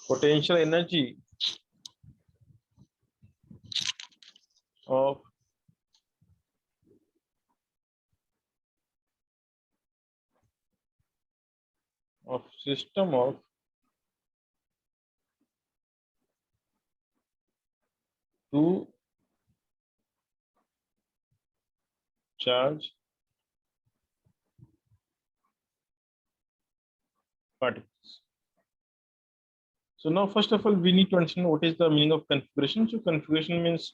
S1: potential energy of system of two charge particles. So now, first of all, we need to understand what is the meaning of configuration. So configuration means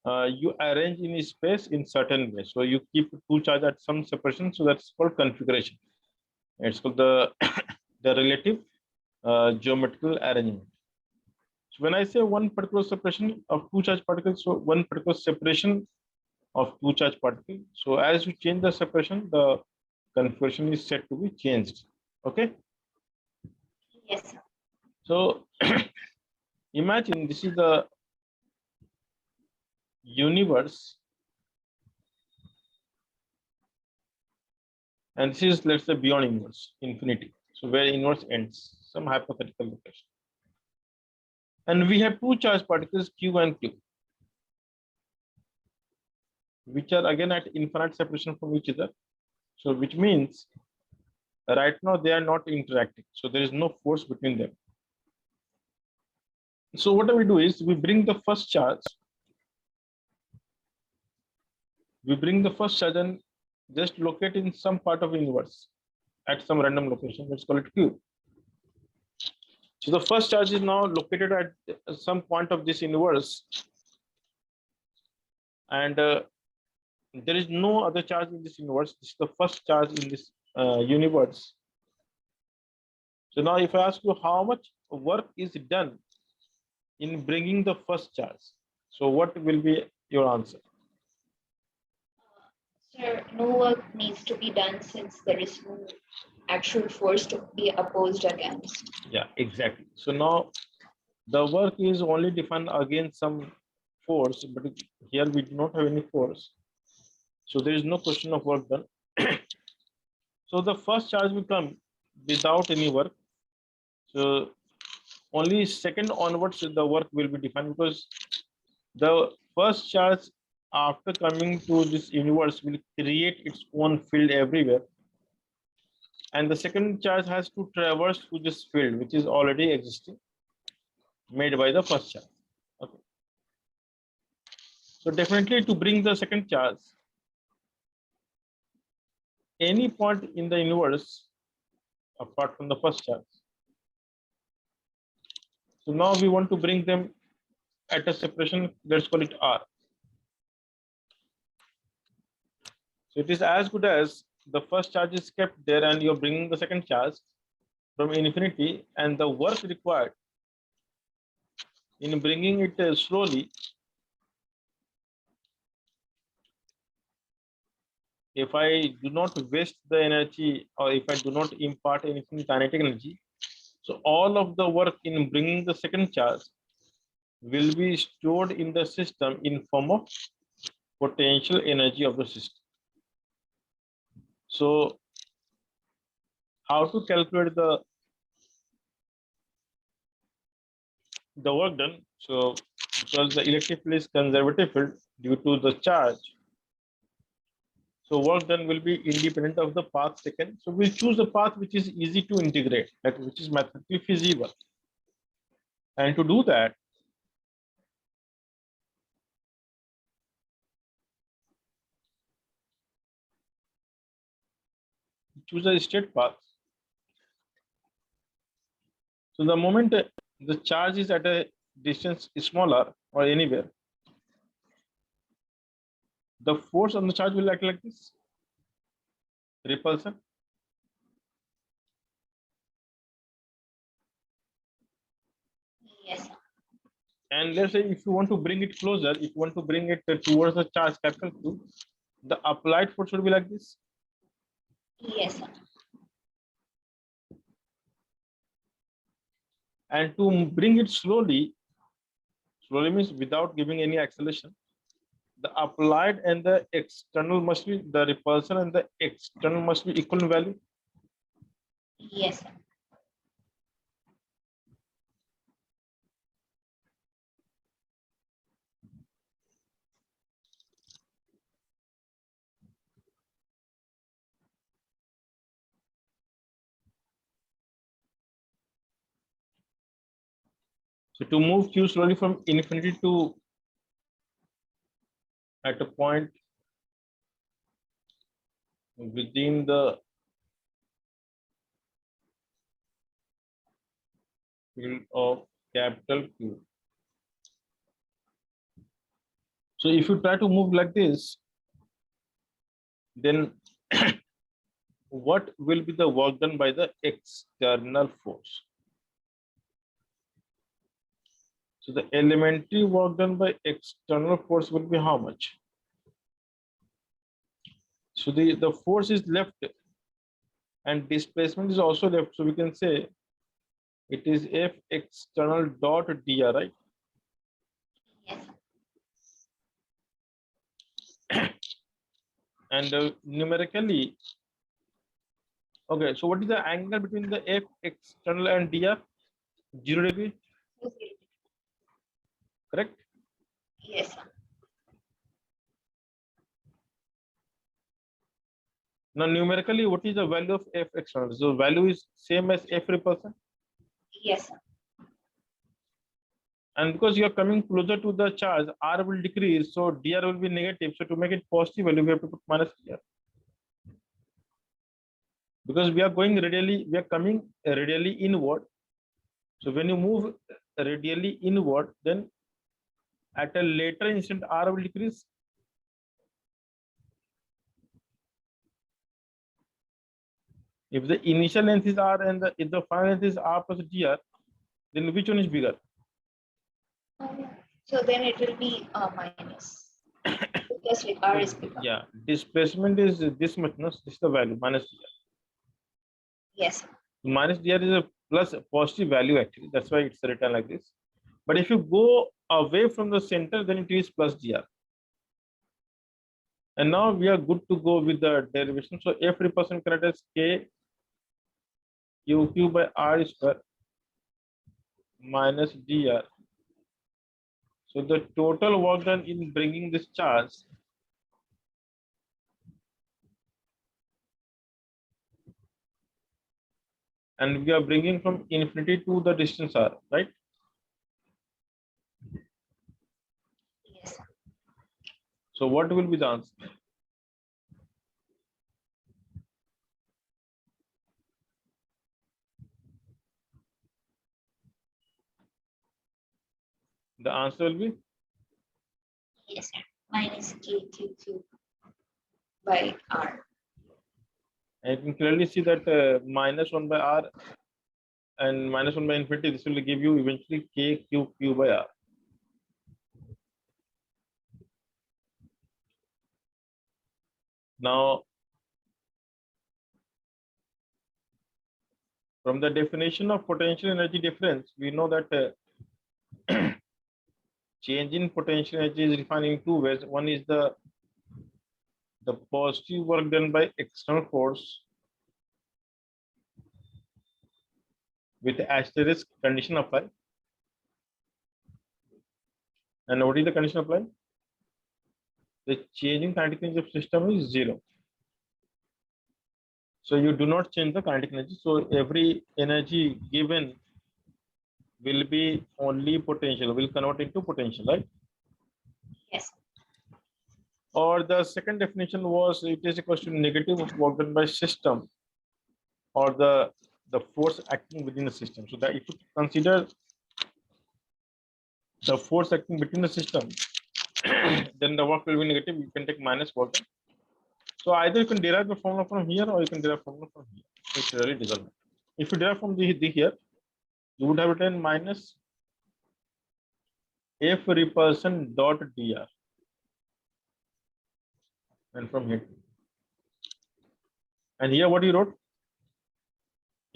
S1: you arrange in space in certain way. So you keep two charge at some separation. So that's called configuration. It's called the the relative geometrical arrangement. So when I say one particular separation of two charge particles, so one particular separation of two charge particles. So as you change the separation, the configuration is set to be changed. Okay.
S2: Yes, sir.
S1: So imagine this is the universe, and this is, let's say, beyond universe, infinity. So where universe ends, some hypothetical location. And we have two charged particles, Q and Q, which are again at infinite separation from each other. So which means right now they are not interacting. So there is no force between them. So what we do is we bring the first charge. We bring the first charge and just locate in some part of the universe at some random location. Let's call it Q. So the first charge is now located at some point of this universe, and there is no other charge in this universe. This is the first charge in this universe. So now if I ask you how much work is done in bringing the first charge, so what will be your answer?
S2: Sir, no work needs to be done since there is no actual force to be opposed against.
S1: Yeah, exactly. So now the work is only defined against some force, but here we do not have any force. So there is no question of work done. So the first charge will come without any work. So only second onwards the work will be defined, because the first charge after coming to this universe will create its own field everywhere. And the second charge has to traverse through this field, which is already existing, made by the first charge. Okay. So definitely to bring the second charge, any point in the universe apart from the first charge. So now we want to bring them at a separation, let's call it R. So it is as good as the first charge is kept there and you're bringing the second charge from infinity, and the work required in bringing it slowly, if I do not waste the energy or if I do not impart anything kinetic energy, so all of the work in bringing the second charge will be stored in the system in form of potential energy of the system. So how to calculate the work done? So because the electric field is conservative field due to the charge, so work done will be independent of the path taken. So we'll choose the path which is easy to integrate, like which is mathematically feasible. And to do that, choose a straight path. So the moment the charge is at a distance smaller or anywhere, the force on the charge will act like this, repulsion.
S2: Yes, sir.
S1: And let's say if you want to bring it closer, if you want to bring it towards the charge capital Q, the applied force will be like this.
S2: Yes, sir.
S1: And to bring it slowly, slowly means without giving any acceleration, the applied and the external must be, the repulsion and the external must be equal in value.
S2: Yes, sir.
S1: So to move Q slowly from infinity to at a point within the field of capital Q. So if you try to move like this, then what will be the work done by the external force? So the elementary work done by external force will be how much? So the force is left and displacement is also left. So we can say it is F external dot dr, right?
S2: Yes, sir.
S1: And numerically, okay, so what is the angle between the F external and dr? 0 degree, correct?
S2: Yes, sir.
S1: Now numerically, what is the value of F external? So value is same as F repulsion,
S2: Yes, sir.
S1: and because you are coming closer to the charge, R will decrease, so dr will be negative. So to make it positive value, we have to put minus dr. Because we are going radially, we are coming radially inward. So when you move radially inward, then at a later instant, R will decrease. If the initial length is R and if the final length is R plus dr, then which one is bigger?
S2: So then it will be minus. Because like R is bigger.
S1: Yeah, displacement is this much, no? This is the value, minus dr.
S2: Yes, sir.
S1: Minus dr is a plus positive value actually. That's why it's written like this. But if you go away from the center, then it is plus dr. And now we are good to go with the derivation. So F repulsion correct as K Q by R square minus dr. So the total work done in bringing this charge and we are bringing from infinity to the distance R, right?
S2: Yes, sir.
S1: So what will be the answer? The answer will be,
S2: Yes, sir. Minus KQQ by R.
S1: and you can clearly see that minus 1 by R and minus 1 by infinity, this will give you eventually K Q by R. Now, from the definition of potential energy difference, we know that change in potential energy is defined in two ways. One is the positive work done by external force with asterisk condition applied. And what is the condition applied? The change in kinetic energy of system is 0. So you do not change the kinetic energy. So every energy given will be only potential, will convert into potential, right?
S2: Yes.
S1: Or the second definition was it is equal to negative of work done by system or the force acting within the system. So that if you consider the force acting between the system, then the work will be negative. You can take minus work done. So either you can derive the formula from here or you can derive formula from here. It really doesn't matter. If you derive from the here, you would have written minus F repulsion dot dr. And from here. And here what you wrote?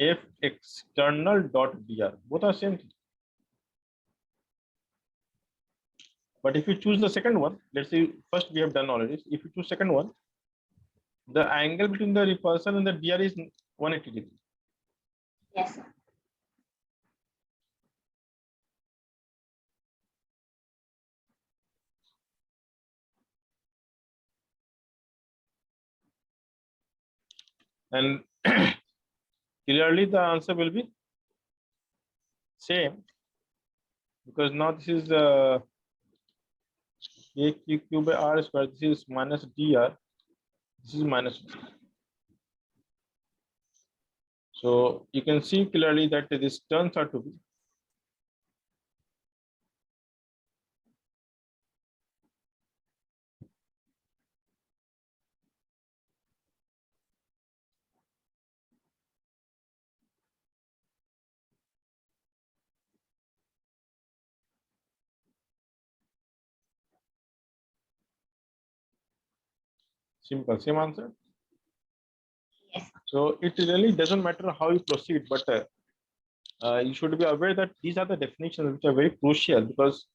S1: F external dot dr. Both are same thing. But if you choose the second one, let's say first we have done already. If you choose second one, the angle between the repulsion and the dr is 180 degrees.
S2: Yes, sir.
S1: And clearly the answer will be same because now this is AQ by R square. This is minus dr. This is minus. So you can see clearly that these terms are to be simple, same answer.
S2: Yes.
S1: So it really doesn't matter how you proceed, but you should be aware that these are the definitions which are very crucial because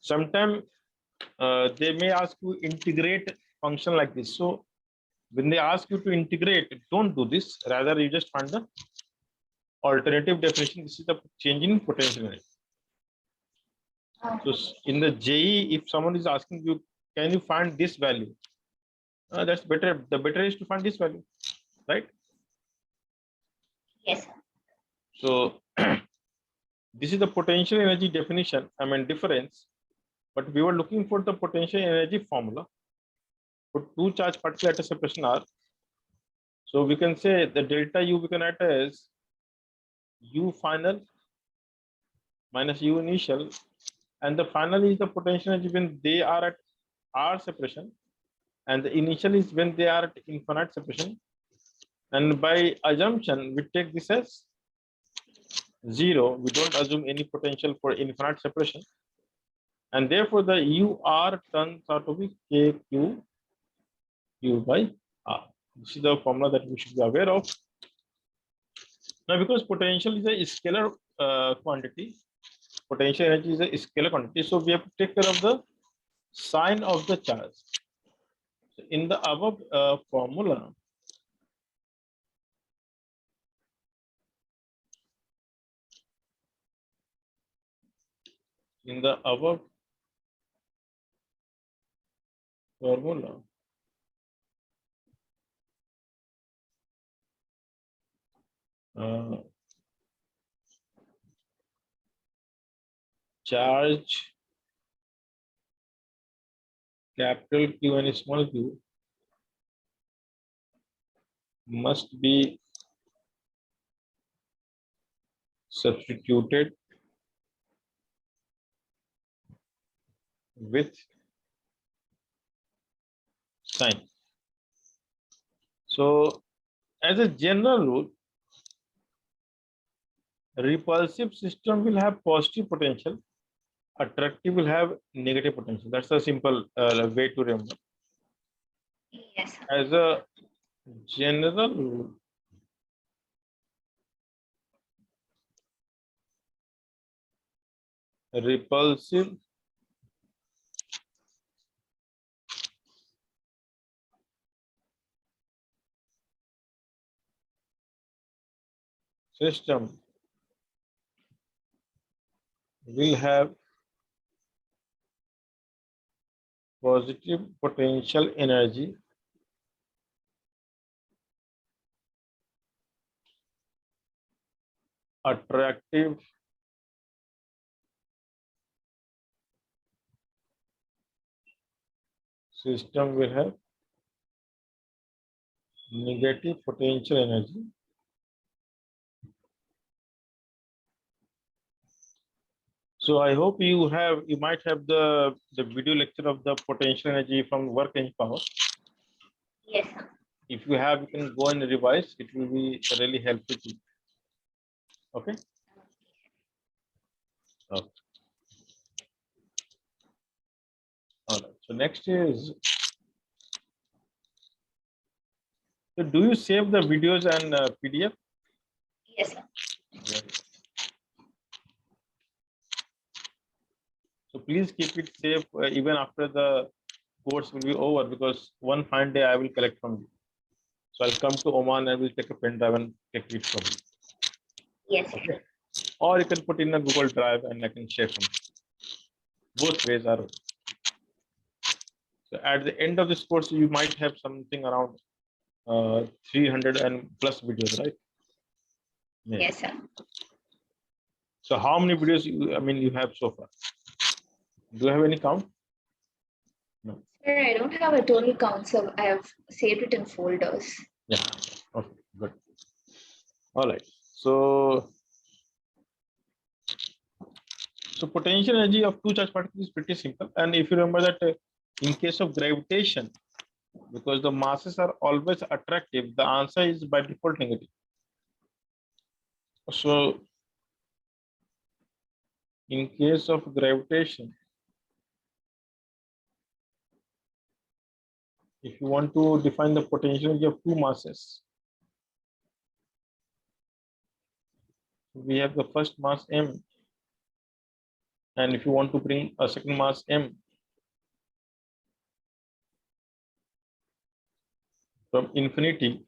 S1: sometimes they may ask you integrate function like this. So When they ask you to integrate, don't do this. Rather, you just find the alternative definition. This is the change in potential energy. So in the JE, if someone is asking you, can you find this value? That's better. The better is to find this value, right?
S2: Yes.
S1: So this is the potential energy definition, I mean difference, but we were looking for the potential energy formula for two charge particle at a separation R. So we can say the delta U we can write as U final minus U initial, and the final is the potential energy when they are at R separation, and the initial is when they are at infinite separation. And by assumption, we take this as 0. We don't assume any potential for infinite separation. And therefore, the UR turns out to be KQ U by R. This is the formula that we should be aware of. Now, because potential is a scalar quantity, potential energy is a scalar quantity, so we have to take care of the sign of the charge. So in the above formula, charge capital Q and small q must be substituted with sign. So as a general rule, repulsive system will have positive potential, attractive will have negative potential. That's a simple way to remember.
S2: Yes.
S1: As a general rule, repulsive system will have positive potential energy attractive system will have negative potential energy. So I hope you might have the video lecture of the potential energy from work and power.
S2: Yes.
S1: If you have, you can go and revise. It will be really helpful to you. Okay. Okay. All right. So next is, so do you save the videos and PDF?
S2: Yes.
S1: Yeah. So please keep it safe even after the course will be over, because one fine day I will collect from you. So I'll come to Oman and we'll take a pen drive and take it from you.
S2: Yes.
S1: Okay. Or you can put in a Google Drive and I can share from you. Both ways are okay. So at the end of this course, you might have something around 300 and plus videos, right? Yeah.
S2: Yes, sir.
S1: So how many videos you have so far? Do you have any count? No.
S2: Sir, I don't have a total count, so I have saved it in folders.
S1: Yeah. Okay. Good. All right. So potential energy of two charge particles is pretty simple. And if you remember that in case of gravitation, because the masses are always attractive, the answer is by default negative. So in case of gravitation, if you want to define the potential energy of two masses, we have the first mass m, and if you want to bring a second mass m, from infinity,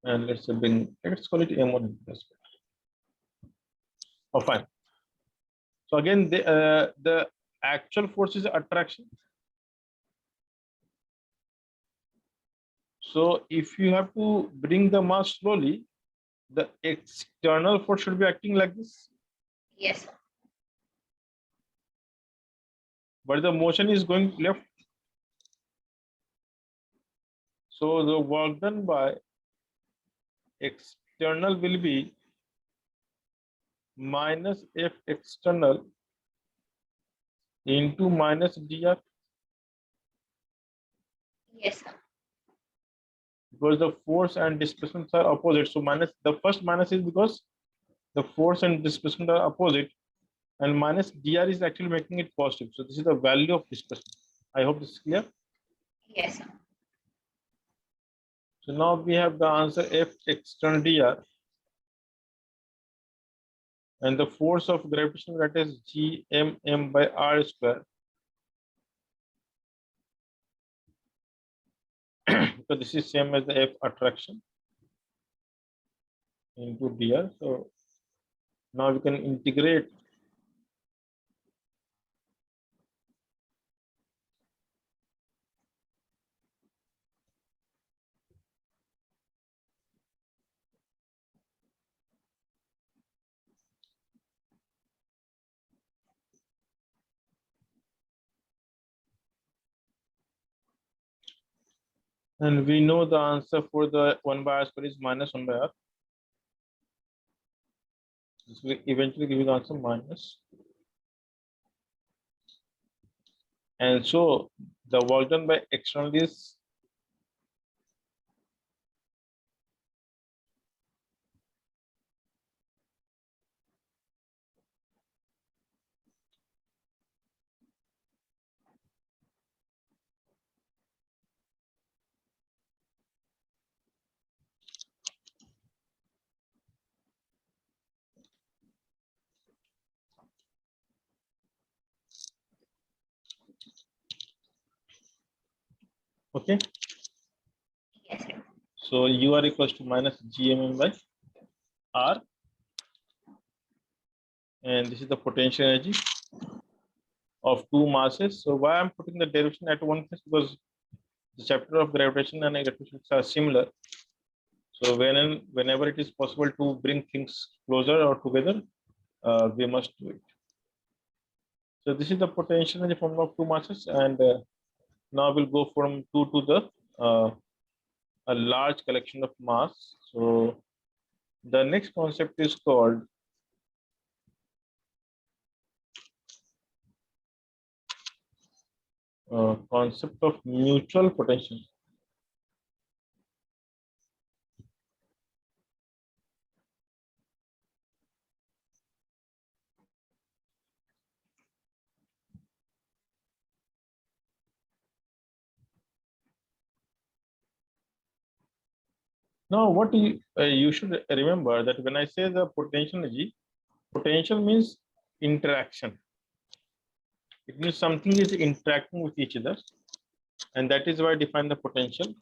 S1: and let's call it m1. Oh, fine. So again, the actual force is attraction. So if you have to bring the mass slowly, the external force should be acting like this.
S2: Yes.
S1: But the motion is going left. So the work done by external will be minus F external into minus dr,
S2: Yes.
S1: because the force and displacement are opposite. So minus, the first minus is because the force and displacement are opposite, and minus dr is actually making it positive. So this is the value of displacement. I hope this is clear.
S2: Yes.
S1: So now we have the answer F external dr, and the force of gravitation, that is Gmm by r square. So this is same as the F attraction into dr. So now we can integrate. And we know the answer for the 1 by r square is minus 1 by r. This will eventually give you the answer minus. And so the work done by external is okay.
S2: Yes.
S1: So u r equals to minus gmm by r, and this is the potential energy of two masses. So why I'm putting the derivation at one place, because the chapter of gravitation and electricity are similar. So whenever it is possible to bring things closer or together, we must do it. So this is the potential energy formula of two masses, and now we'll go from two to the a large collection of mass. So the next concept is called concept of mutual potential. Now, what you should remember that when I say the potential energy, potential means interaction. It means something is interacting with each other, and that is why I define the potential.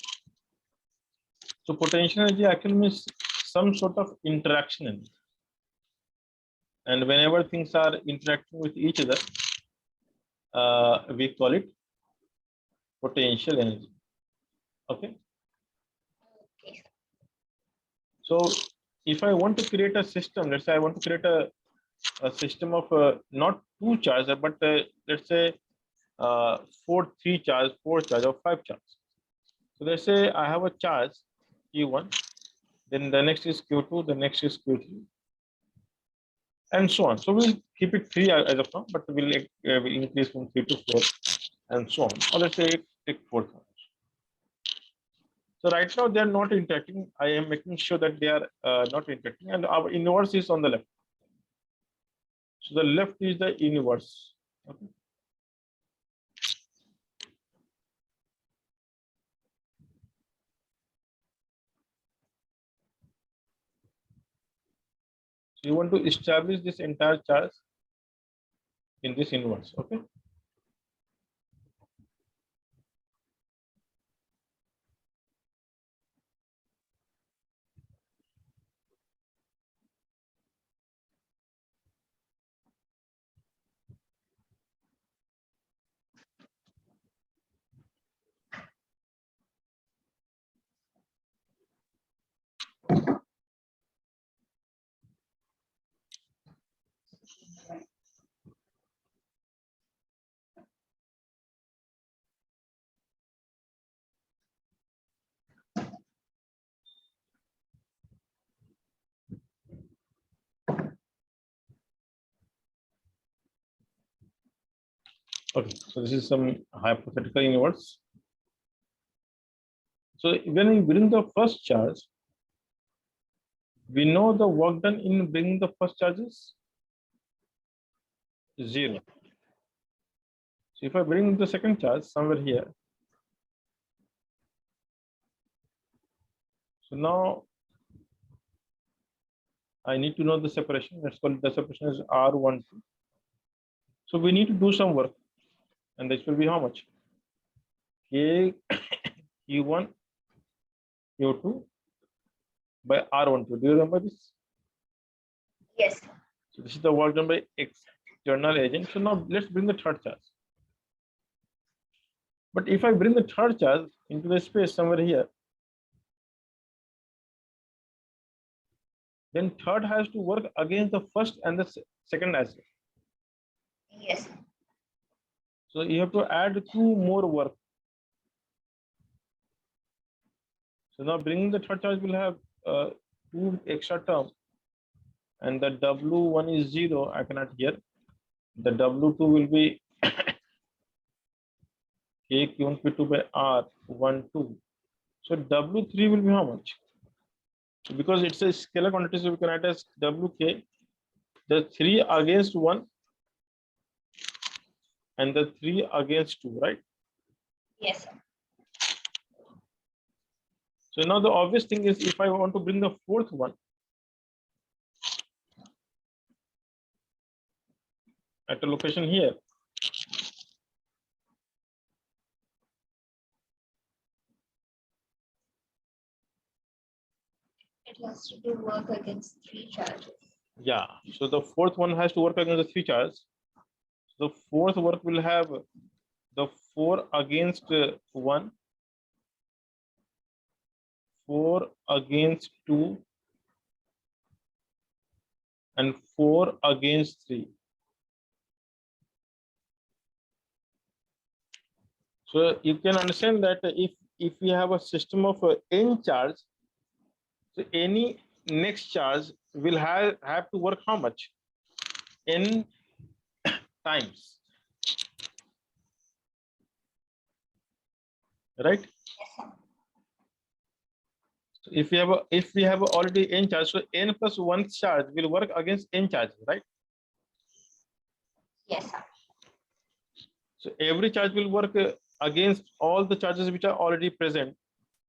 S1: So potential energy actually means some sort of interaction energy. And whenever things are interacting with each other, we call it potential energy. Okay.
S2: Okay.
S1: So if I want to create a system, let's say I want to create a system of not two charges, but let's say three charge, four charge, or five charge. So let's say I have a charge Q1, then the next is Q2, the next is Q3, and so on. So we'll keep it three as of now, but we'll increase from three to four, and so on. Or let's say take four charge. So right now they are not interacting. I am making sure that they are not interacting, and our inverse is on the left. So the left is the inverse. Okay. So you want to establish this entire charge in this inverse. Okay. Okay, so this is some hypothetical universe. So when we bring the first charge, we know the work done in bringing the first charge is 0. So if I bring the second charge somewhere here, so now I need to know the separation. Let's call it the separation is R12. So we need to do some work, and this will be how much? K Q1 Q2 by R12. Do you remember this?
S2: Yes.
S1: So this is the work done by external agent. So now let's bring the third charge. But if I bring the third charge into the space somewhere here, then third has to work against the first and the second as well.
S2: Yes.
S1: So you have to add 2 more work. So now bringing the third charge will have 2 extra term, and the W1 is 0. I cannot hear. The W2 will be K Q1 Q2 by R12. So W3 will be how much? Because it's a scalar quantity, so we can write as WK, the 3 against 1 and the 3 against 2, right?
S2: Yes.
S1: So now the obvious thing is, if I want to bring the fourth one at a location here,
S2: It has to do work against 3 charges.
S1: yeah, so the fourth one has to work against the 3 charges. The fourth work will have the 4 against 1, 4 against 2, and 4 against 3. So you can understand that if we have a system of n charge, so any next charge will have to work how much? N times, right? So if we have already n charge, so n plus 1 charge will work against n charge, right?
S2: Yes, sir.
S1: So every charge will work against all the charges which are already present.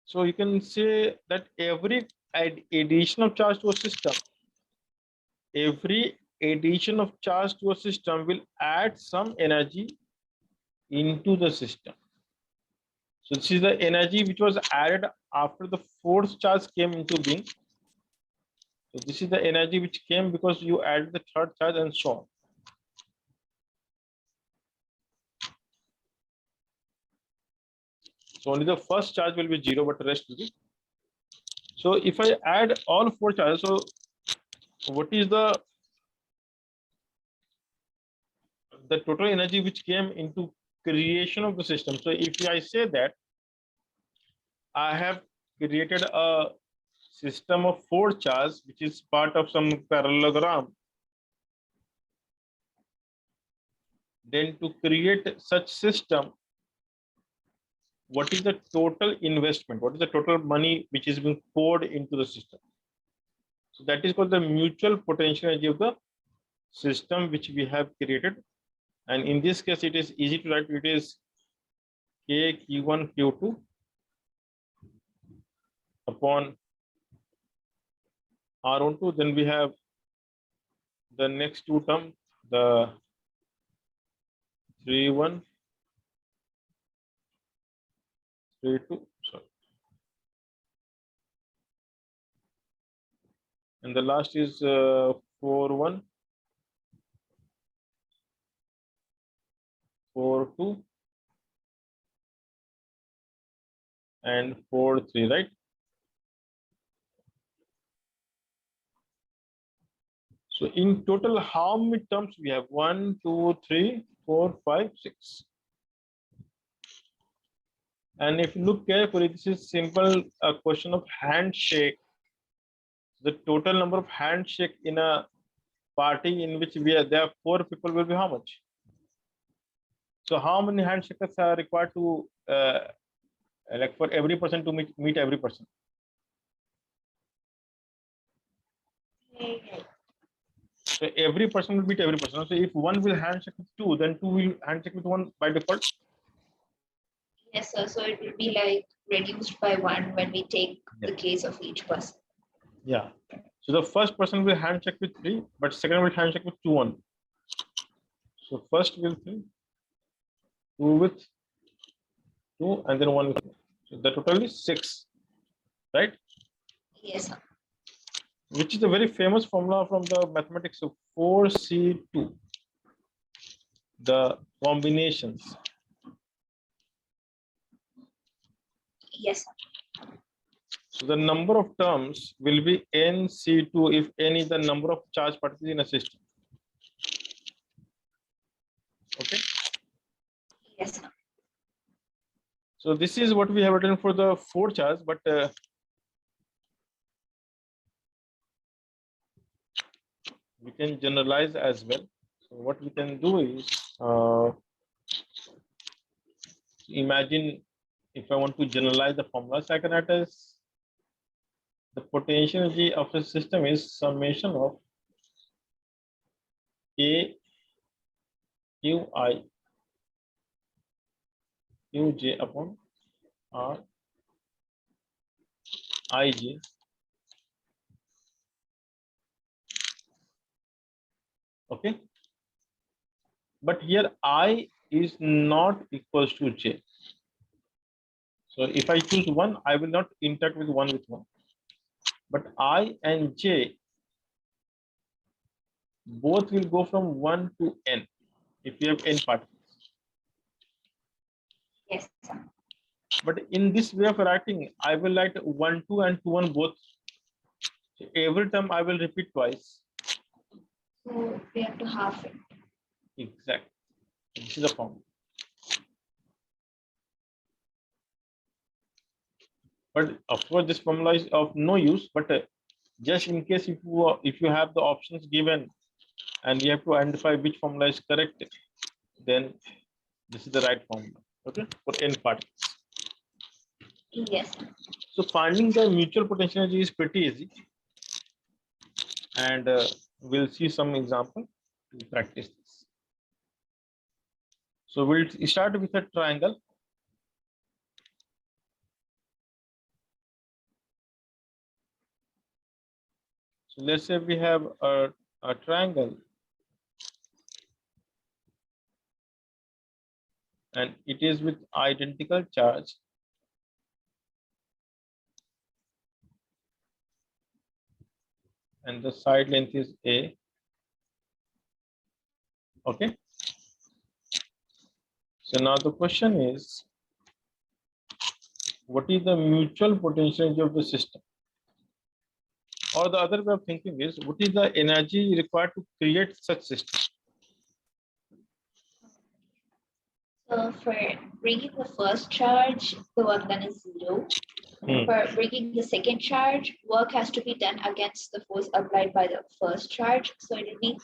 S1: So you can say that every addition of charge to a system, every addition of charge to a system will add some energy into the system. So this is the energy which was added after the fourth charge came into being. So this is the energy which came because you added the third charge and so on. So only the first charge will be 0, but the rest will be. So if I add all 4 charges, so what is the total energy which came into creation of the system? So if I say that I have created a system of 4 charges, which is part of some parallelogram, then to create such system, what is the total investment? What is the total money which is being poured into the system? So that is called the mutual potential energy of the system which we have created. And in this case, it is easy to write. It is K Q1 Q2 upon R12. Then we have the next 2 term, the 3-1, 3-2, sorry. And the last is 4-1, 4-2, and 4-3, right? So in total, how many terms we have? 1, 2, 3, 4, 5, 6. And if you look carefully, this is simple a question of handshake. The total number of handshake in a party in which there are 4 people will be how much? So how many handshakes are required to like for every person to meet every person? So every person will meet every person. So if one will handshake with 2, then 2 will handshake with 1 by default.
S2: Yes, sir. So it will be like reduced by 1 when we take the case of each person.
S1: Yeah. So the first person will handshake with 3, but second will handshake with 2 1. So first will 3, 2 with 2, and then 1 with 2. So the total is 6, right?
S2: Yes, sir.
S1: Which is a very famous formula from the mathematics of 4C2. The combinations.
S2: Yes, sir.
S1: So the number of terms will be NC2 if n is the number of charged particles in a system. Okay.
S2: Yes, sir.
S1: So this is what we have written for the 4 charge, but we can generalize as well. So what we can do is imagine if I want to generalize the formula, so I can write as the potential energy of a system is summation of A Qi Qj upon R Ij. Okay. But here I is not equals to j. So if I choose 1, I will not interact with 1 with 1. But I and j both will go from 1 to n if you have n particles.
S2: Yes, sir.
S1: But in this way of writing, I will write 1, 2 and 2, 1 both. So every time I will repeat twice.
S2: So we have to half it.
S1: Exactly. This is the formula. But of course, this formula is of no use. But just in case if you have the options given and you have to identify which formula is correct, then this is the right formula. Okay, for n particles.
S2: Yes.
S1: So finding the mutual potential energy is pretty easy, and we'll see some example to practice this. So we'll start with a triangle. So let's say we have a triangle, and it is with identical charge. And the side length is A. Okay. So now the question is, what is the mutual potential energy of the system? Or the other way of thinking is, what is the energy required to create such system?
S2: So for bringing the first charge, the work done is 0. For bringing the second charge, work has to be done against the force applied by the first charge. So it will be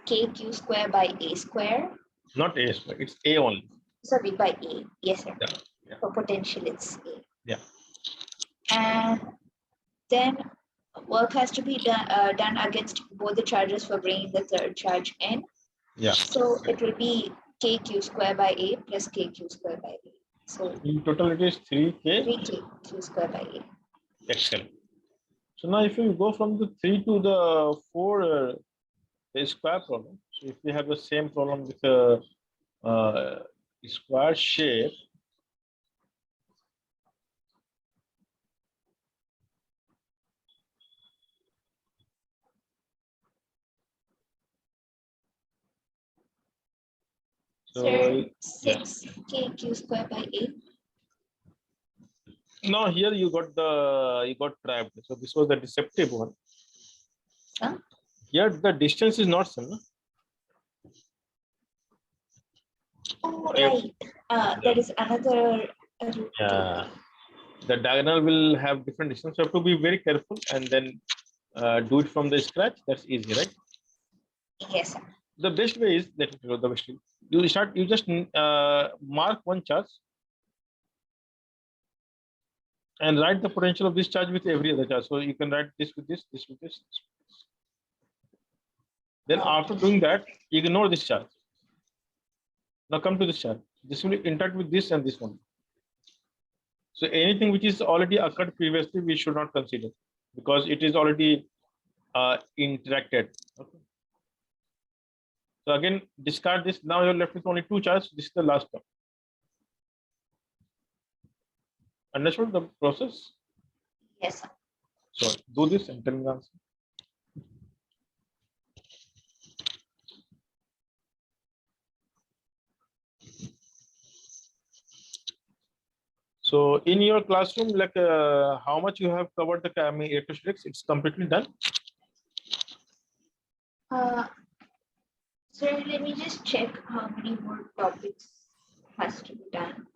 S2: kq square by a square.
S1: Not A square, it's A only.
S2: Sorry, by a. Yes, sir.
S1: Yeah.
S2: For potential, it's a.
S1: Yeah.
S2: And then work has to be done against both the charges for bringing the third charge in.
S1: Yeah.
S2: So it will be kq square by a plus kq square by a. So
S1: in total it is 3k.
S2: 3kq square by a.
S1: Excellent. So now if you go from the 3 to the 4 square problem, so if we have the same problem with a square shape, so
S2: 6kq square by a.
S1: now here you got trapped. So this was the deceptive one.
S2: Huh?
S1: Yeah, the distance is not same. No?
S2: Oh,
S1: If,
S2: right. That is another.
S1: yeah, the diagonal will have different distance. So you have to be very careful and then do it from the scratch. That's easy, right?
S2: Yes, sir.
S1: The best way is that the best way. You just mark one charge and write the potential of this charge with every other charge. So you can write this with this, this with this. Then after doing that, ignore this charge. Now come to this charge. This will interact with this and this one. So anything which is already occurred previously, we should not consider because it is already interacted. Okay. So again, discard this. Now you're left with only two charges. This is the last one. Understood the process?
S2: Yes, sir.
S1: So do this and tell me the answer. So in your classroom, like how much you have covered the electrostatics? It's completely done.
S2: Sir, let me just check how many more topics has to be done.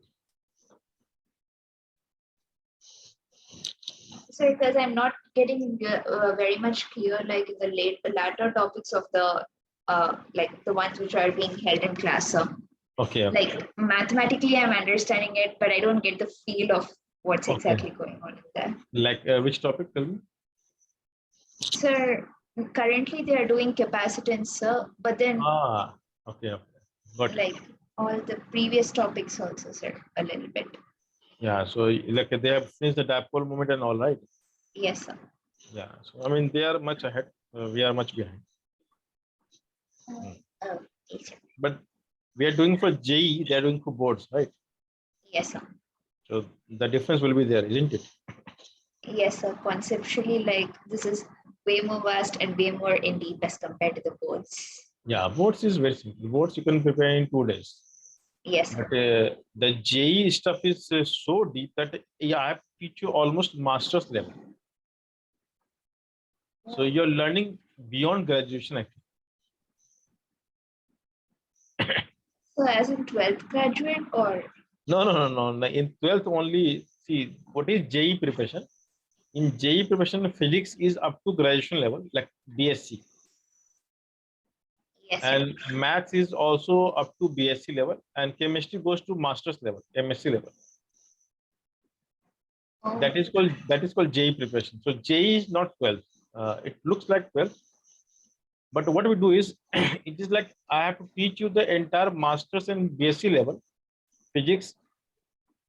S2: Sir, because I'm not getting very much clear, like the latter topics of the like the ones which are being held in class. So,
S1: Okay.
S2: like mathematically, I'm understanding it, but I don't get the feel of what's exactly going on in there.
S1: Like which topic? Tell me.
S2: Sir, currently they are doing capacitance, sir, but then
S1: Okay. Got it.
S2: like all the previous topics also, sir, a little bit.
S1: Yeah. So like they have finished the dipole moment and all, right?
S2: Yes, sir.
S1: Yeah. So I mean they are much ahead. We are much behind.
S2: Okay, sir.
S1: But we are doing for JE. They are doing for boards, right?
S2: Yes, sir.
S1: So the difference will be there, isn't it?
S2: Yes, sir. Conceptually, like this is way more vast and way more in deep as compared to the boards.
S1: Yeah, boards is very simple. Boards you can prepare in 2 days.
S2: Yes, sir.
S1: But the JE stuff is so deep that yeah, I have to teach you almost master's level. So you're learning beyond graduation actually.
S2: So as in 12th graduate or?
S1: No. In 12th only, see, what is JE preparation? In JE preparation, physics is up to graduation level, like BSc.
S2: Yes, sir.
S1: And maths is also up to BSc level, and chemistry goes to master's level, MSc level.
S2: Oh.
S1: That is called JE preparation. So JE is not 12. It looks like 12, but what we do is it is like I have to teach you the entire master's and BSc level physics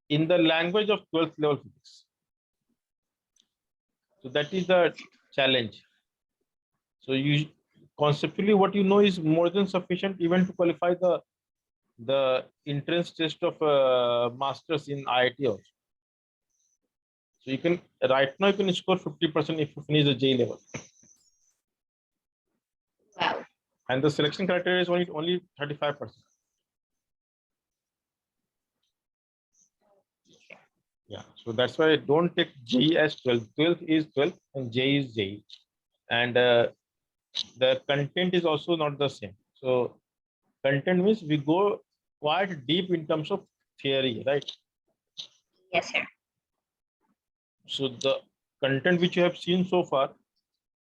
S1: in the language of 12th level physics. So that is the challenge. So you conceptually what you know is more than sufficient even to qualify the entrance test of masters in IIT also. So you can right now you can score 50% if you finish the J level.
S2: Wow.
S1: And the selection criteria is only 35%. Yeah, so that's why I don't take J as 12. 12 is 12 and J is J. And the content is also not the same. So content means we go quite deep in terms of theory, right?
S2: Yes, sir.
S1: So the content which you have seen so far,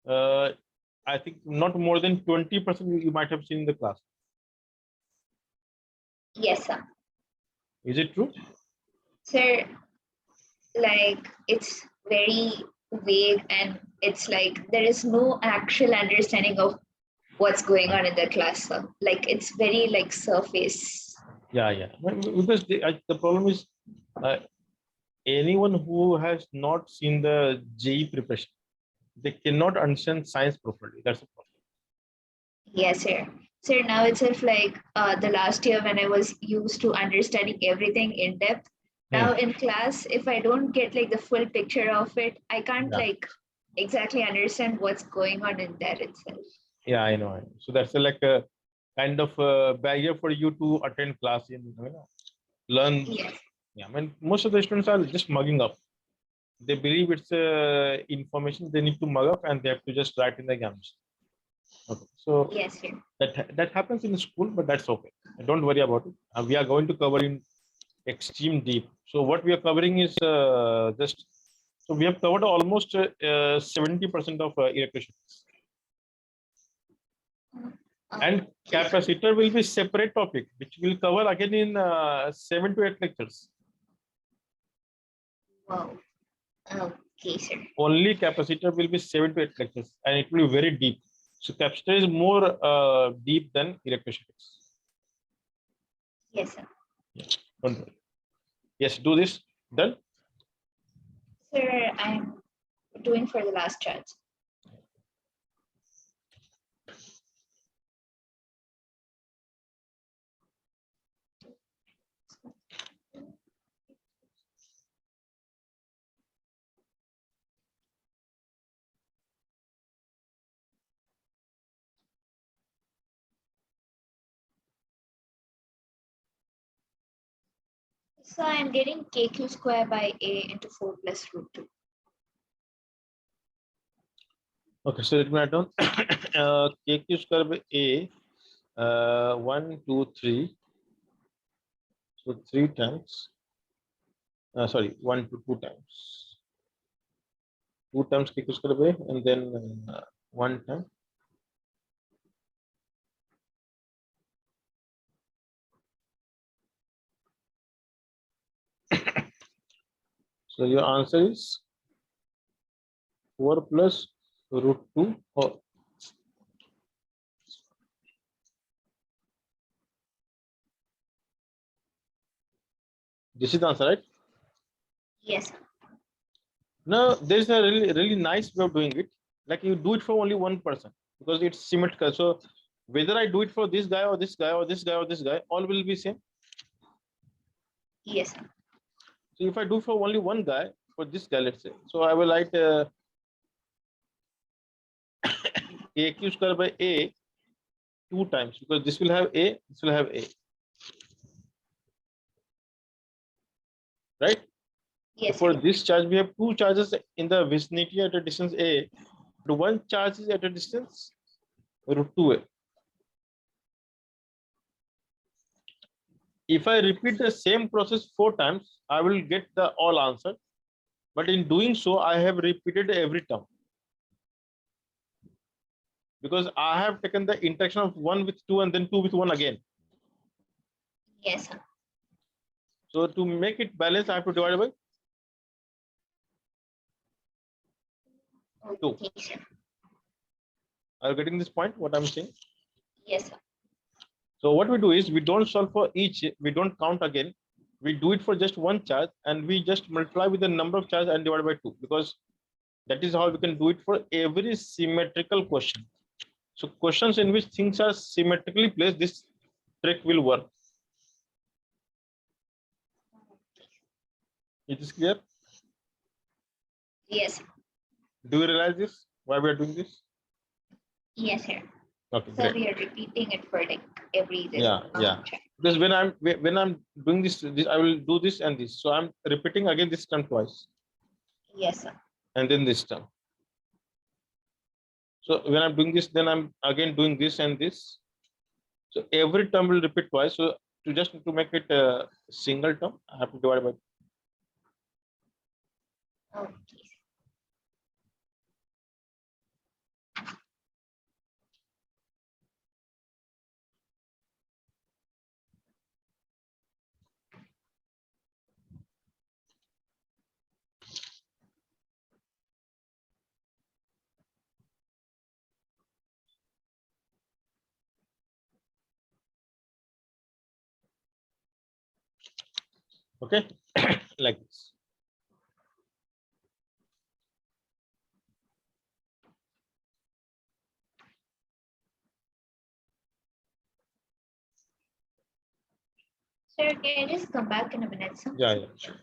S1: I think not more than 20% you might have seen in the class.
S2: Yes, sir.
S1: Is it true?
S2: Sir, like it's very vague and it's like there is no actual understanding of what's going on in the class, sir. Like it's very like surface.
S1: Yeah. Because the problem is anyone who has not seen the JE preparation, they cannot understand science properly. That's the problem.
S2: Yes, sir. Sir, now itself like the last year when I was used to understanding everything in depth. Now in class, if I don't get like the full picture of it, I can't like exactly understand what's going on in there itself.
S1: Yeah, I know. So that's like a kind of a barrier for you to attend class in learn.
S2: Yes.
S1: Yeah, I mean most of the students are just mugging up. They believe it's information they need to mug up and they have to just write in the exams. Okay. So
S2: Yes, sir.
S1: that happens in school, but that's okay. Don't worry about it. We are going to cover in extreme deep. So what we are covering is just so we have covered almost 70% of electricity. And
S2: Okay, sir.
S1: capacitor will be separate topic, which we'll cover again in 7 to 8 lectures.
S2: Wow. Okay, sir.
S1: Only capacitor will be 7 to 8 lectures, and it will be very deep. So capacitor is more deep than electrostatics.
S2: Yes, sir.
S1: Don't worry. Yes, do this. Done.
S2: Sir, I'm doing for the last charge. So I'm getting kq square by a into 4 plus root 2.
S1: Okay, so let me write down kq square by a 1, 2, 3. So 3 times. Sorry, 1 to 2 times. 2 times kq square by a, and then 1 time. So your answer is 4 plus root 2. Oh, this is the answer, right?
S2: Yes, sir.
S1: Now there's a really nice way of doing it. Like you do it for only one person because it's symmetrical. So whether I do it for this guy or this guy or this guy or this guy, all will be same.
S2: Yes, sir.
S1: So if I do for only one guy, for this guy, let's say, so I will write aq square by a 2 times because this will have a, this will have a, right?
S2: Yes,
S1: For
S2: sir.
S1: this charge, we have two charges in the vicinity at a distance a. The one charge is at a distance root 2a. If I repeat the same process 4 times, I will get the all answer. But in doing so, I have repeated every term because I have taken the interaction of 1 with 2 and then 2 with 1 again.
S2: Yes, sir.
S1: So to make it balance, I have to divide by 2.
S2: Okay, sir.
S1: Are you getting this point? What I'm saying?
S2: Yes, sir.
S1: So what we do is we don't solve for each, we don't count again. We do it for just one charge and we just multiply with the number of charge and divide by 2 because that is how we can do it for every symmetrical question. So questions in which things are symmetrically placed, this trick will work. It is clear?
S2: Yes, sir.
S1: Do you realize this? Why we are doing this?
S2: Yes, sir.
S1: Okay,
S2: So
S1: great.
S2: we are repeating it for like every this.
S1: Yeah. Because when I'm doing this, I will do this and this. So I'm repeating again this term twice.
S2: Yes, sir.
S1: And then this term. So when I'm doing this, then I'm again doing this and this. So every term will repeat twice. So to make it a single term, I have to divide by.
S2: Okay.
S1: Okay, like this.
S2: Sir, can you just come back in a minute, sir?
S1: Yeah, sure.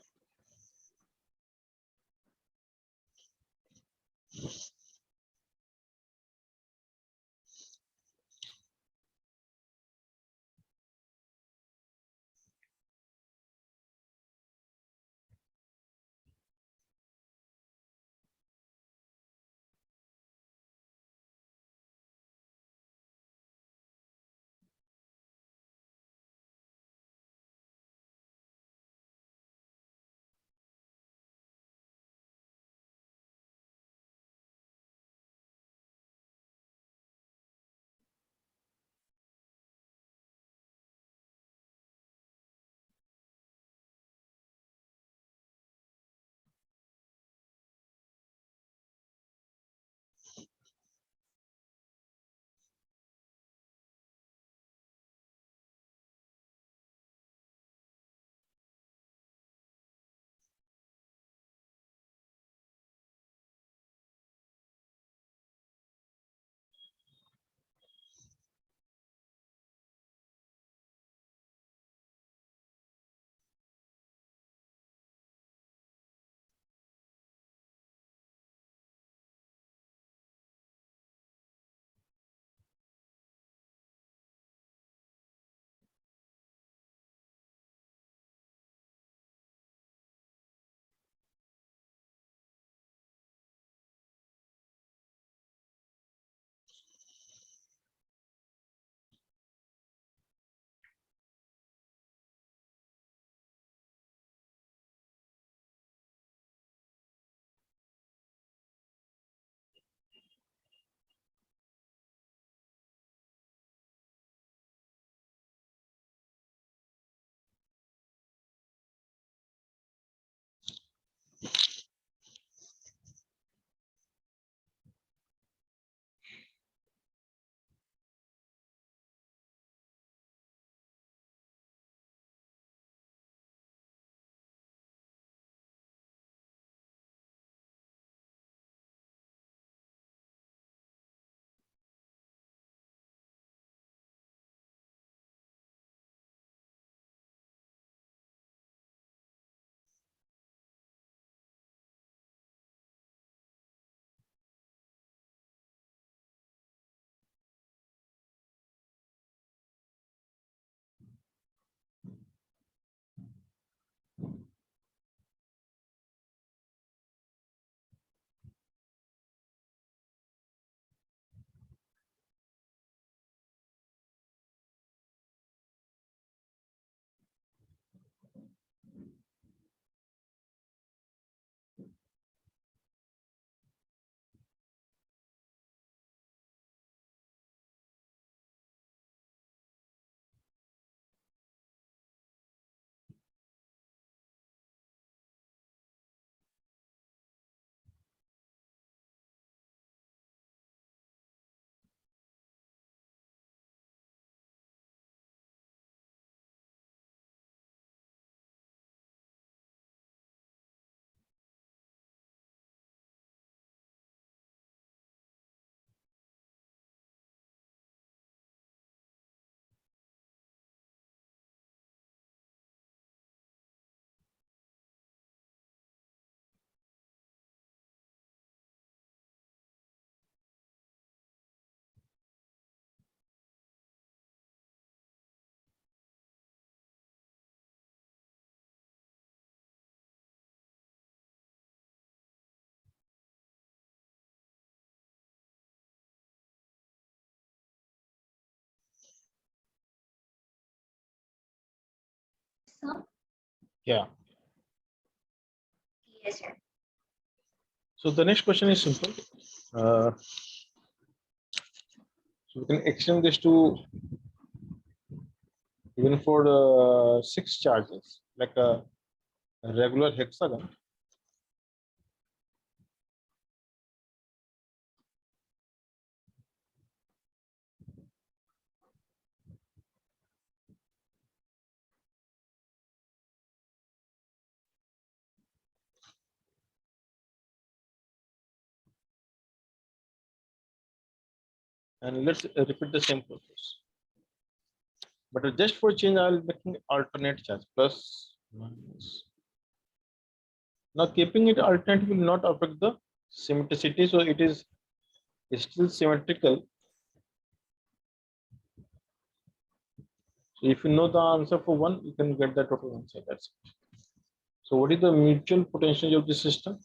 S2: sum?
S1: Yeah.
S2: Yes, sir.
S1: So the next question is simple. So we can extend this to even for the 6 charges, like a regular hexagon. And let's repeat the same process. But just for change, I will making alternate charge plus minus. Now keeping it alternate will not affect the symmetricity, so it is still symmetrical. So if you know the answer for one, you can get the total answer. That's it. So what is the mutual potential of the system?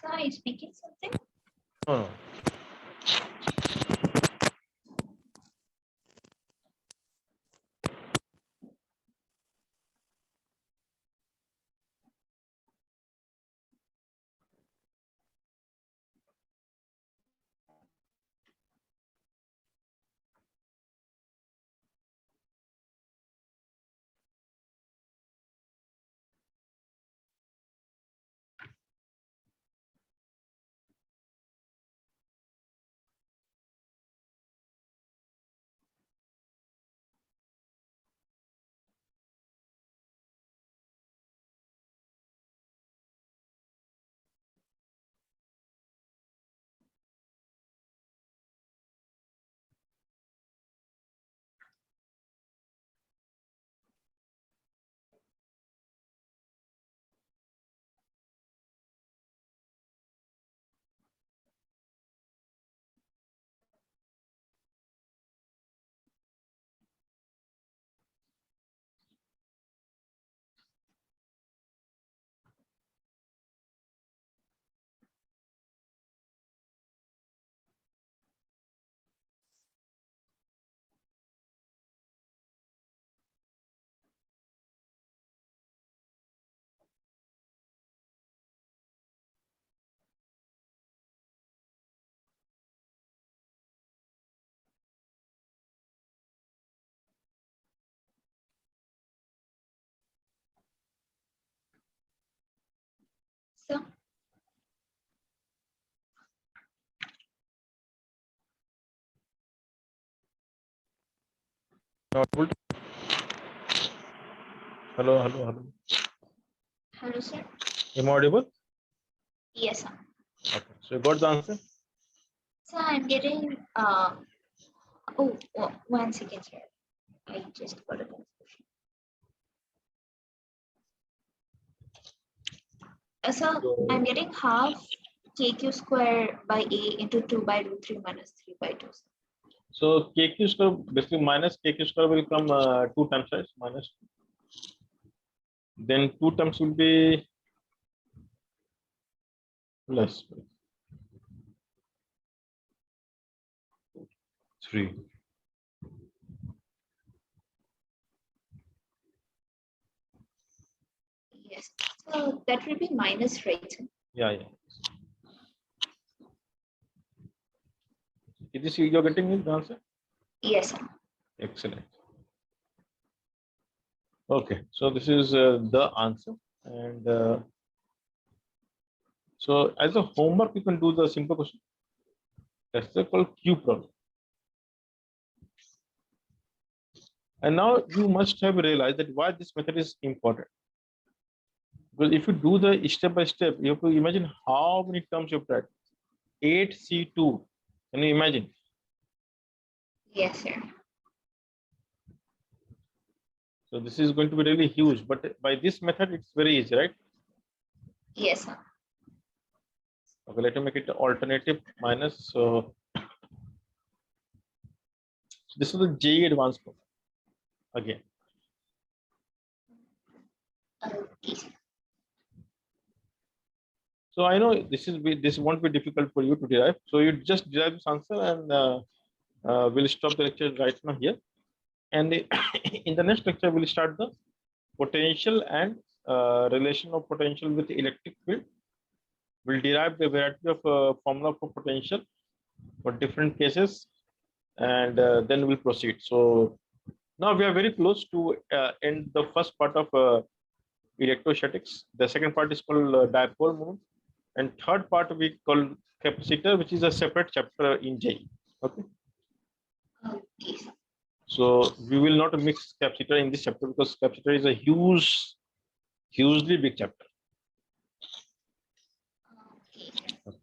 S2: So are you speaking something?
S1: No, no. Audible? Hello, hello, hello.
S2: Hello, sir.
S1: Am I audible?
S2: Yes, sir.
S1: Okay. So you got the answer?
S2: So I'm getting oh, 1 second, sir. I just got a confusion. So I'm getting half kq square by a into 2 by root 3 minus 3 by 2.
S1: So kq square basically minus kq square will come 2 times, right? Minus. Then 2 times will be plus 3.
S2: Yes. So that will be minus, right?
S1: Yeah, yeah. Is this you're getting the answer?
S2: Yes, sir.
S1: Excellent. Okay, so this is the answer, and so as a homework you can do the simple question. That's called Q problem. And now you must have realized that why this method is important. Because if you do the step by step, you have to imagine how many terms you have tried. 8C2. Can you imagine?
S2: Yes, sir.
S1: So this is going to be really huge, but by this method, it's very easy, right?
S2: Yes, sir.
S1: Okay, let me make it alternative minus. So this is the JE advanced problem again.
S2: Okay, sir.
S1: So I know this won't be difficult for you to derive. So you just derive this answer, and we'll stop the lecture right now here. And in the next lecture, we'll start the potential and relation of potential with electric field. We'll derive the variety of formula for potential for different cases, and then we'll proceed. So now we are very close to end the first part of electrostatics. The second part is called dipole moment, and third part we call capacitor, which is a separate chapter in JEE. Okay.
S2: Okay, sir.
S1: So we will not mix capacitor in this chapter because capacitor is a hugely big chapter.
S2: Okay, sir.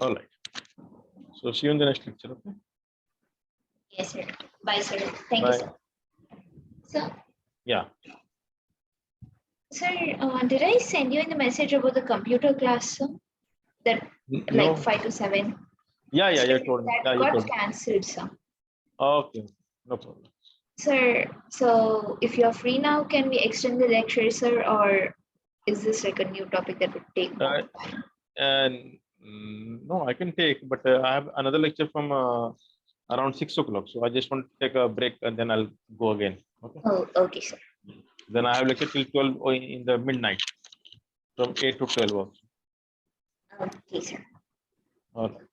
S1: All right. So see you in the next lecture. Okay.
S2: Yes, sir. Bye, sir. Thank
S1: Bye.
S2: you, sir. So,
S1: Yeah.
S2: sir, did I send you in the message about the computer class, sir? That
S1: No.
S2: like 5 to 7?
S1: Yeah, yeah,
S2: Sir,
S1: you told me.
S2: that
S1: Yeah, you
S2: got
S1: told me.
S2: cancelled, sir.
S1: Okay, no problem.
S2: Sir, so if you're free now, can we extend the lecture, sir, or is this like a new topic that would take more time?
S1: And no, I can take, but I have another lecture from around 6 o'clock. So I just want to take a break and then I'll go again. Okay.
S2: Oh, okay, sir.
S1: Then I have lecture till 12 in the midnight, from 8 to 12 also.
S2: Okay, sir.
S1: All right.